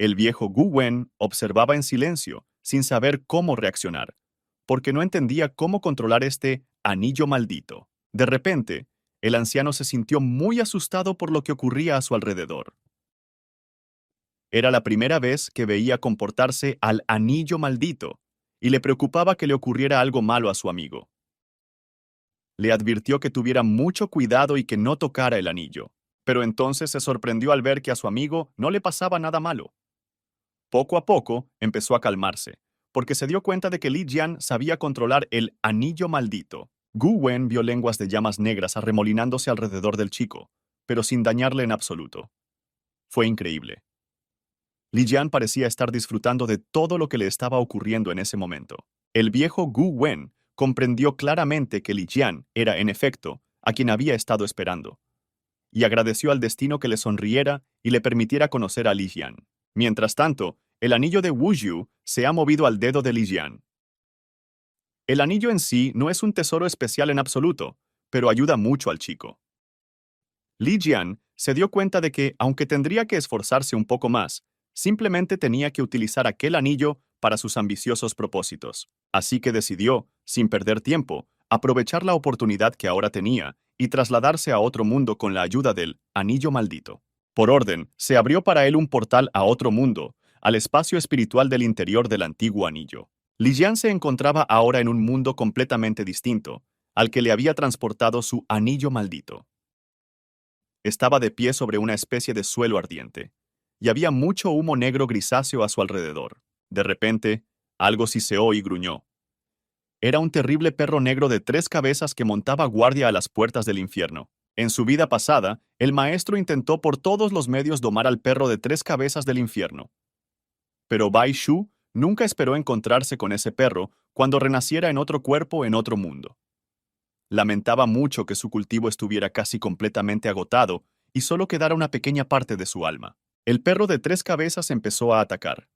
El viejo Gu Wen observaba en silencio, sin saber cómo reaccionar, porque no entendía cómo controlar este anillo maldito. De repente, el anciano se sintió muy asustado por lo que ocurría a su alrededor. Era la primera vez que veía comportarse al anillo maldito, y le preocupaba que le ocurriera algo malo a su amigo. Le advirtió que tuviera mucho cuidado y que no tocara el anillo, pero entonces se sorprendió al ver que a su amigo no le pasaba nada malo. Poco a poco empezó a calmarse, porque se dio cuenta de que Li Jian sabía controlar el anillo maldito. Gu Wen vio lenguas de llamas negras arremolinándose alrededor del chico, pero sin dañarle en absoluto. Fue increíble. Li Jian parecía estar disfrutando de todo lo que le estaba ocurriendo en ese momento. El viejo Gu Wen comprendió claramente que Li Jian era, en efecto, a quien había estado esperando, y agradeció al destino que le sonriera y le permitiera conocer a Li Jian. Mientras tanto, el anillo de Wu Yu se ha movido al dedo de Li Jian. El anillo en sí no es un tesoro especial en absoluto, pero ayuda mucho al chico. Li Jian se dio cuenta de que, aunque tendría que esforzarse un poco más, simplemente tenía que utilizar aquel anillo para sus ambiciosos propósitos. Así que decidió, sin perder tiempo, aprovechar la oportunidad que ahora tenía y trasladarse a otro mundo con la ayuda del anillo maldito. Por orden, se abrió para él un portal a otro mundo, al espacio espiritual del interior del antiguo anillo. Li Jian se encontraba ahora en un mundo completamente distinto, al que le había transportado su anillo maldito. Estaba de pie sobre una especie de suelo ardiente, y había mucho humo negro grisáceo a su alrededor. De repente, algo siseó y gruñó. Era un terrible perro negro de 3 cabezas que montaba guardia a las puertas del infierno. En su vida pasada, el maestro intentó por todos los medios domar al perro de 3 cabezas del infierno. Pero Bai Shu Nunca esperó encontrarse con ese perro cuando renaciera en otro cuerpo en otro mundo. Lamentaba mucho que su cultivo estuviera casi completamente agotado y solo quedara una pequeña parte de su alma. El perro de 3 cabezas empezó a atacar.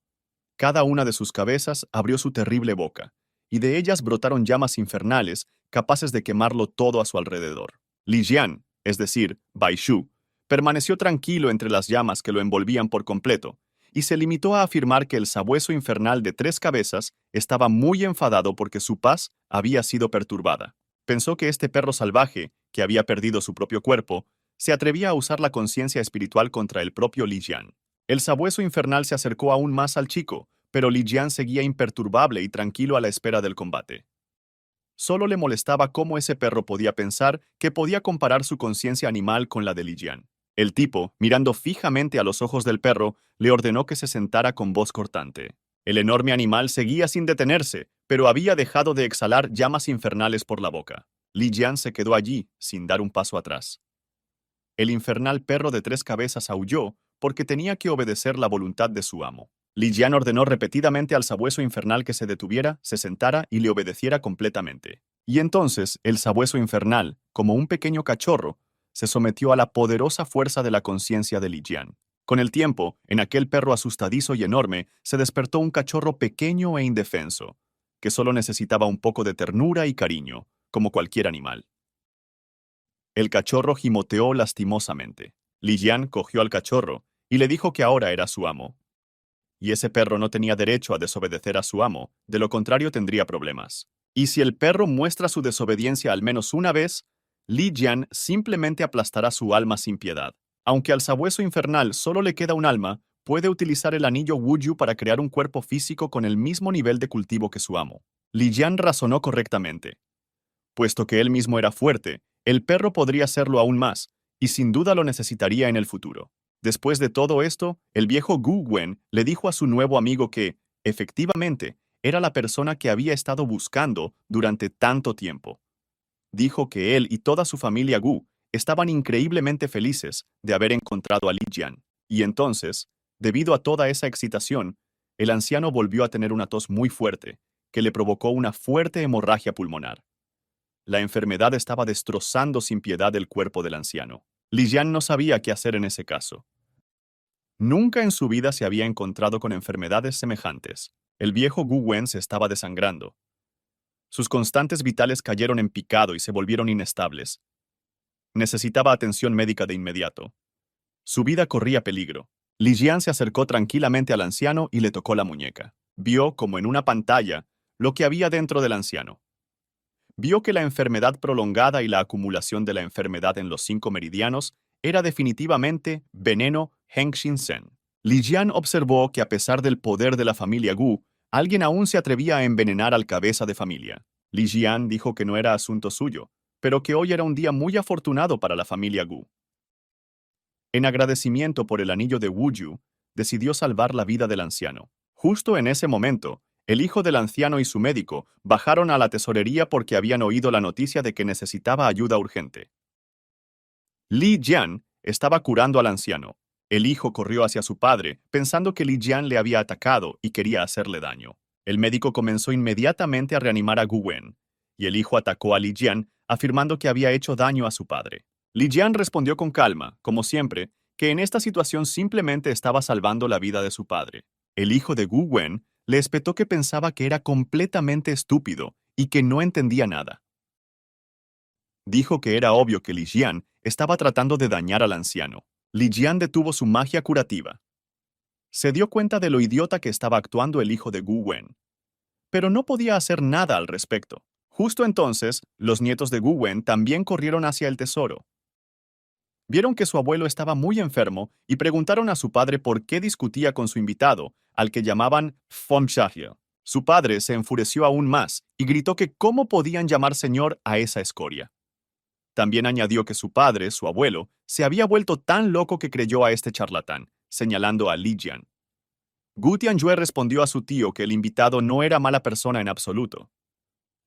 Cada una de sus cabezas abrió su terrible boca, y de ellas brotaron llamas infernales capaces de quemarlo todo a su alrededor. Li Jian, es decir, Bai Shu, permaneció tranquilo entre las llamas que lo envolvían por completo, y se limitó a afirmar que el sabueso infernal de 3 cabezas estaba muy enfadado porque su paz había sido perturbada. Pensó que este perro salvaje, que había perdido su propio cuerpo, se atrevía a usar la conciencia espiritual contra el propio Li Jian. El sabueso infernal se acercó aún más al chico, pero Li Jian seguía imperturbable y tranquilo a la espera del combate. Solo le molestaba cómo ese perro podía pensar que podía comparar su conciencia animal con la de Li Jian. El tipo, mirando fijamente a los ojos del perro, le ordenó que se sentara con voz cortante. El enorme animal seguía sin detenerse, pero había dejado de exhalar llamas infernales por la boca. Li Jian se quedó allí, sin dar un paso atrás. El infernal perro de 3 cabezas aulló porque tenía que obedecer la voluntad de su amo. Li Jian ordenó repetidamente al sabueso infernal que se detuviera, se sentara y le obedeciera completamente. Y entonces el sabueso infernal, como un pequeño cachorro, se sometió a la poderosa fuerza de la conciencia de Li Jian. Con el tiempo, en aquel perro asustadizo y enorme, se despertó un cachorro pequeño e indefenso, que solo necesitaba un poco de ternura y cariño, como cualquier animal. El cachorro gimoteó lastimosamente. Li Jian cogió al cachorro y le dijo que ahora era su amo. Y ese perro no tenía derecho a desobedecer a su amo, de lo contrario tendría problemas. Y si el perro muestra su desobediencia al menos una vez, Li Jian simplemente aplastará su alma sin piedad. Aunque al sabueso infernal solo le queda un alma, puede utilizar el anillo Wuju para crear un cuerpo físico con el mismo nivel de cultivo que su amo. Li Jian razonó correctamente. Puesto que él mismo era fuerte, el perro podría serlo aún más, y sin duda lo necesitaría en el futuro. Después de todo esto, el viejo Gu Wen le dijo a su nuevo amigo que, efectivamente, era la persona que había estado buscando durante tanto tiempo. Dijo que él y toda su familia Gu estaban increíblemente felices de haber encontrado a Li Jian. Y entonces, debido a toda esa excitación, el anciano volvió a tener una tos muy fuerte, que le provocó una fuerte hemorragia pulmonar. La enfermedad estaba destrozando sin piedad el cuerpo del anciano. Li Jian no sabía qué hacer en ese caso. Nunca en su vida se había encontrado con enfermedades semejantes. El viejo Gu Wen se estaba desangrando. Sus constantes vitales cayeron en picado y se volvieron inestables. Necesitaba atención médica de inmediato. Su vida corría peligro. Li Jian se acercó tranquilamente al anciano y le tocó la muñeca. Vio, como en una pantalla, lo que había dentro del anciano. Vio que la enfermedad prolongada y la acumulación de la enfermedad en los 5 meridianos era definitivamente veneno Hengxin-sen. Li Jian observó que a pesar del poder de la familia Gu, alguien aún se atrevía a envenenar al cabeza de familia. Li Jian dijo que no era asunto suyo, pero que hoy era un día muy afortunado para la familia Gu. En agradecimiento por el anillo de Wuju, decidió salvar la vida del anciano. Justo en ese momento, el hijo del anciano y su médico bajaron a la tesorería porque habían oído la noticia de que necesitaba ayuda urgente. Li Jian estaba curando al anciano. El hijo corrió hacia su padre, pensando que Li Jian le había atacado y quería hacerle daño. El médico comenzó inmediatamente a reanimar a Gu Wen, y el hijo atacó a Li Jian, afirmando que había hecho daño a su padre. Li Jian respondió con calma, como siempre, que en esta situación simplemente estaba salvando la vida de su padre. El hijo de Gu Wen le espetó que pensaba que era completamente estúpido y que no entendía nada. Dijo que era obvio que Li Jian estaba tratando de dañar al anciano. Li Jian detuvo su magia curativa. Se dio cuenta de lo idiota que estaba actuando el hijo de Gu Wen, pero no podía hacer nada al respecto. Justo entonces, los nietos de Gu Wen también corrieron hacia el tesoro. Vieron que su abuelo estaba muy enfermo y preguntaron a su padre por qué discutía con su invitado, al que llamaban Fom Shahye. Su padre se enfureció aún más y gritó que cómo podían llamar señor a esa escoria. También añadió que su padre, su abuelo, se había vuelto tan loco que creyó a este charlatán, señalando a Li Jian. Gu Tianjue respondió a su tío que el invitado no era mala persona en absoluto.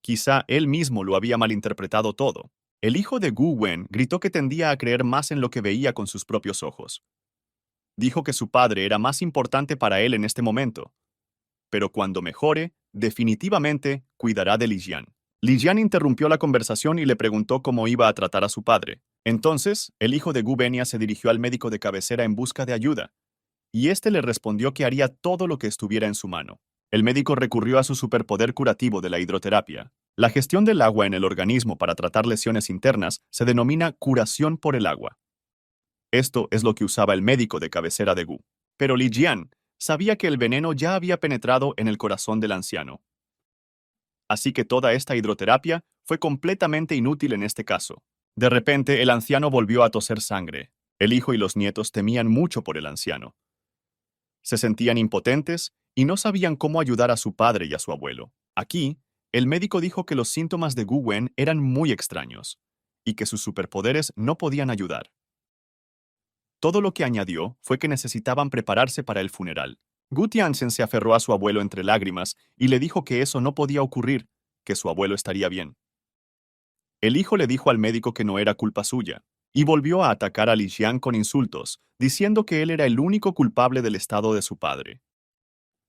Quizá él mismo lo había malinterpretado todo. El hijo de Gu Wen gritó que tendía a creer más en lo que veía con sus propios ojos. Dijo que su padre era más importante para él en este momento. pero cuando mejore, definitivamente cuidará de Li Jian. Li Jian interrumpió la conversación y le preguntó cómo iba a tratar a su padre. Entonces, el hijo de Gu Benia se dirigió al médico de cabecera en busca de ayuda, y este le respondió que haría todo lo que estuviera en su mano. El médico recurrió a su superpoder curativo de la hidroterapia. La gestión del agua en el organismo para tratar lesiones internas se denomina curación por el agua. Esto es lo que usaba el médico de cabecera de Gu. Pero Li Jian sabía que el veneno ya había penetrado en el corazón del anciano. Así que toda esta hidroterapia fue completamente inútil en este caso. De repente, el anciano volvió a toser sangre. El hijo y los nietos temían mucho por el anciano. Se sentían impotentes y no sabían cómo ayudar a su padre y a su abuelo. Aquí, el médico dijo que los síntomas de Gu Wen eran muy extraños y que sus superpoderes no podían ayudar. Todo lo que añadió fue que necesitaban prepararse para el funeral. Gu Tianzhen se aferró a su abuelo entre lágrimas y le dijo que eso no podía ocurrir, que su abuelo estaría bien. El hijo le dijo al médico que no era culpa suya, y volvió a atacar a Li Jian con insultos, diciendo que él era el único culpable del estado de su padre.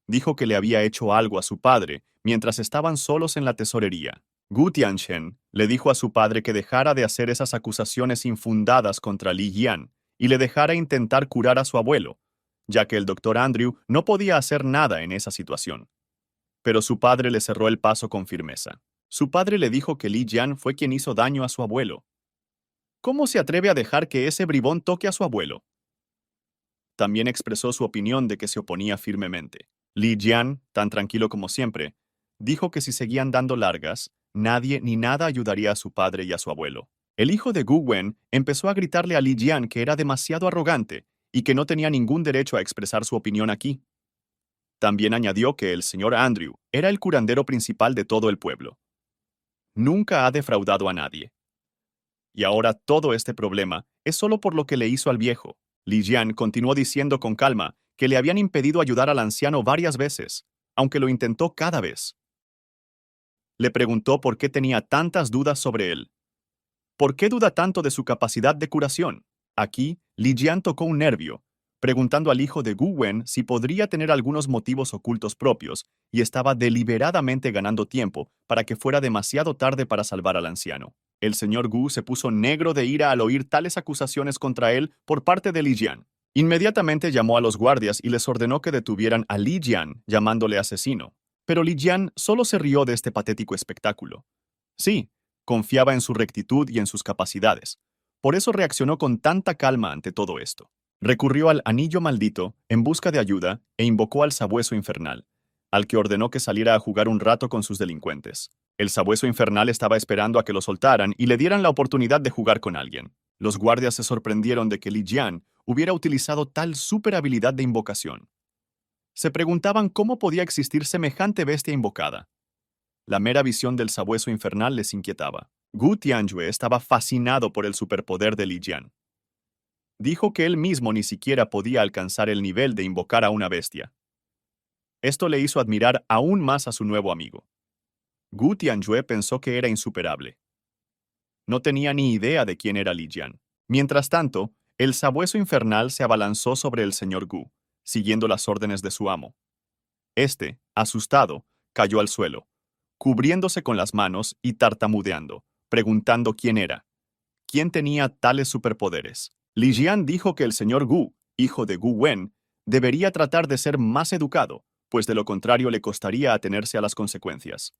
Dijo que le había hecho algo a su padre mientras estaban solos en la tesorería. Gu Tianzhen le dijo a su padre que dejara de hacer esas acusaciones infundadas contra Li Jian y le dejara intentar curar a su abuelo, ya que el doctor Andrew no podía hacer nada en esa situación. Pero su padre le cerró el paso con firmeza. Su padre le dijo que Li Jian fue quien hizo daño a su abuelo. ¿Cómo se atreve a dejar que ese bribón toque a su abuelo? También expresó su opinión de que se oponía firmemente. Li Jian, tan tranquilo como siempre, dijo que si seguían dando largas, nadie ni nada ayudaría a su padre y a su abuelo. El hijo de Gu Wen empezó a gritarle a Li Jian que era demasiado arrogante y que no tenía ningún derecho a expresar su opinión aquí. También añadió que el señor Andrew era el curandero principal de todo el pueblo. Nunca ha defraudado a nadie. Y ahora todo este problema es solo por lo que le hizo al viejo. Li Jian continuó diciendo con calma que le habían impedido ayudar al anciano varias veces, aunque lo intentó cada vez. Le preguntó por qué tenía tantas dudas sobre él. ¿Por qué duda tanto de su capacidad de curación? Aquí, Li Jian tocó un nervio, preguntando al hijo de Gu Wen si podría tener algunos motivos ocultos propios, y estaba deliberadamente ganando tiempo para que fuera demasiado tarde para salvar al anciano. El señor Gu se puso negro de ira al oír tales acusaciones contra él por parte de Li Jian. Inmediatamente llamó a los guardias y les ordenó que detuvieran a Li Jian, llamándole asesino. Pero Li Jian solo se rió de este patético espectáculo. Sí, confiaba en su rectitud y en sus capacidades. Por eso reaccionó con tanta calma ante todo esto. Recurrió al anillo maldito en busca de ayuda e invocó al sabueso infernal, al que ordenó que saliera a jugar un rato con sus delincuentes. El sabueso infernal estaba esperando a que lo soltaran y le dieran la oportunidad de jugar con alguien. Los guardias se sorprendieron de que Li Jian hubiera utilizado tal super habilidad de invocación. Se preguntaban cómo podía existir semejante bestia invocada. La mera visión del sabueso infernal les inquietaba. Gu Tianjue estaba fascinado por el superpoder de Li Jian. Dijo que él mismo ni siquiera podía alcanzar el nivel de invocar a una bestia. Esto le hizo admirar aún más a su nuevo amigo. Gu Tianjue pensó que era insuperable. No tenía ni idea de quién era Li Jian. Mientras tanto, el sabueso infernal se abalanzó sobre el señor Gu, siguiendo las órdenes de su amo. Este, asustado, cayó al suelo, cubriéndose con las manos y tartamudeando, preguntando quién era. ¿Quién tenía tales superpoderes? Li Jian dijo que el señor Gu, hijo de Gu Wen, debería tratar de ser más educado, pues de lo contrario le costaría atenerse a las consecuencias.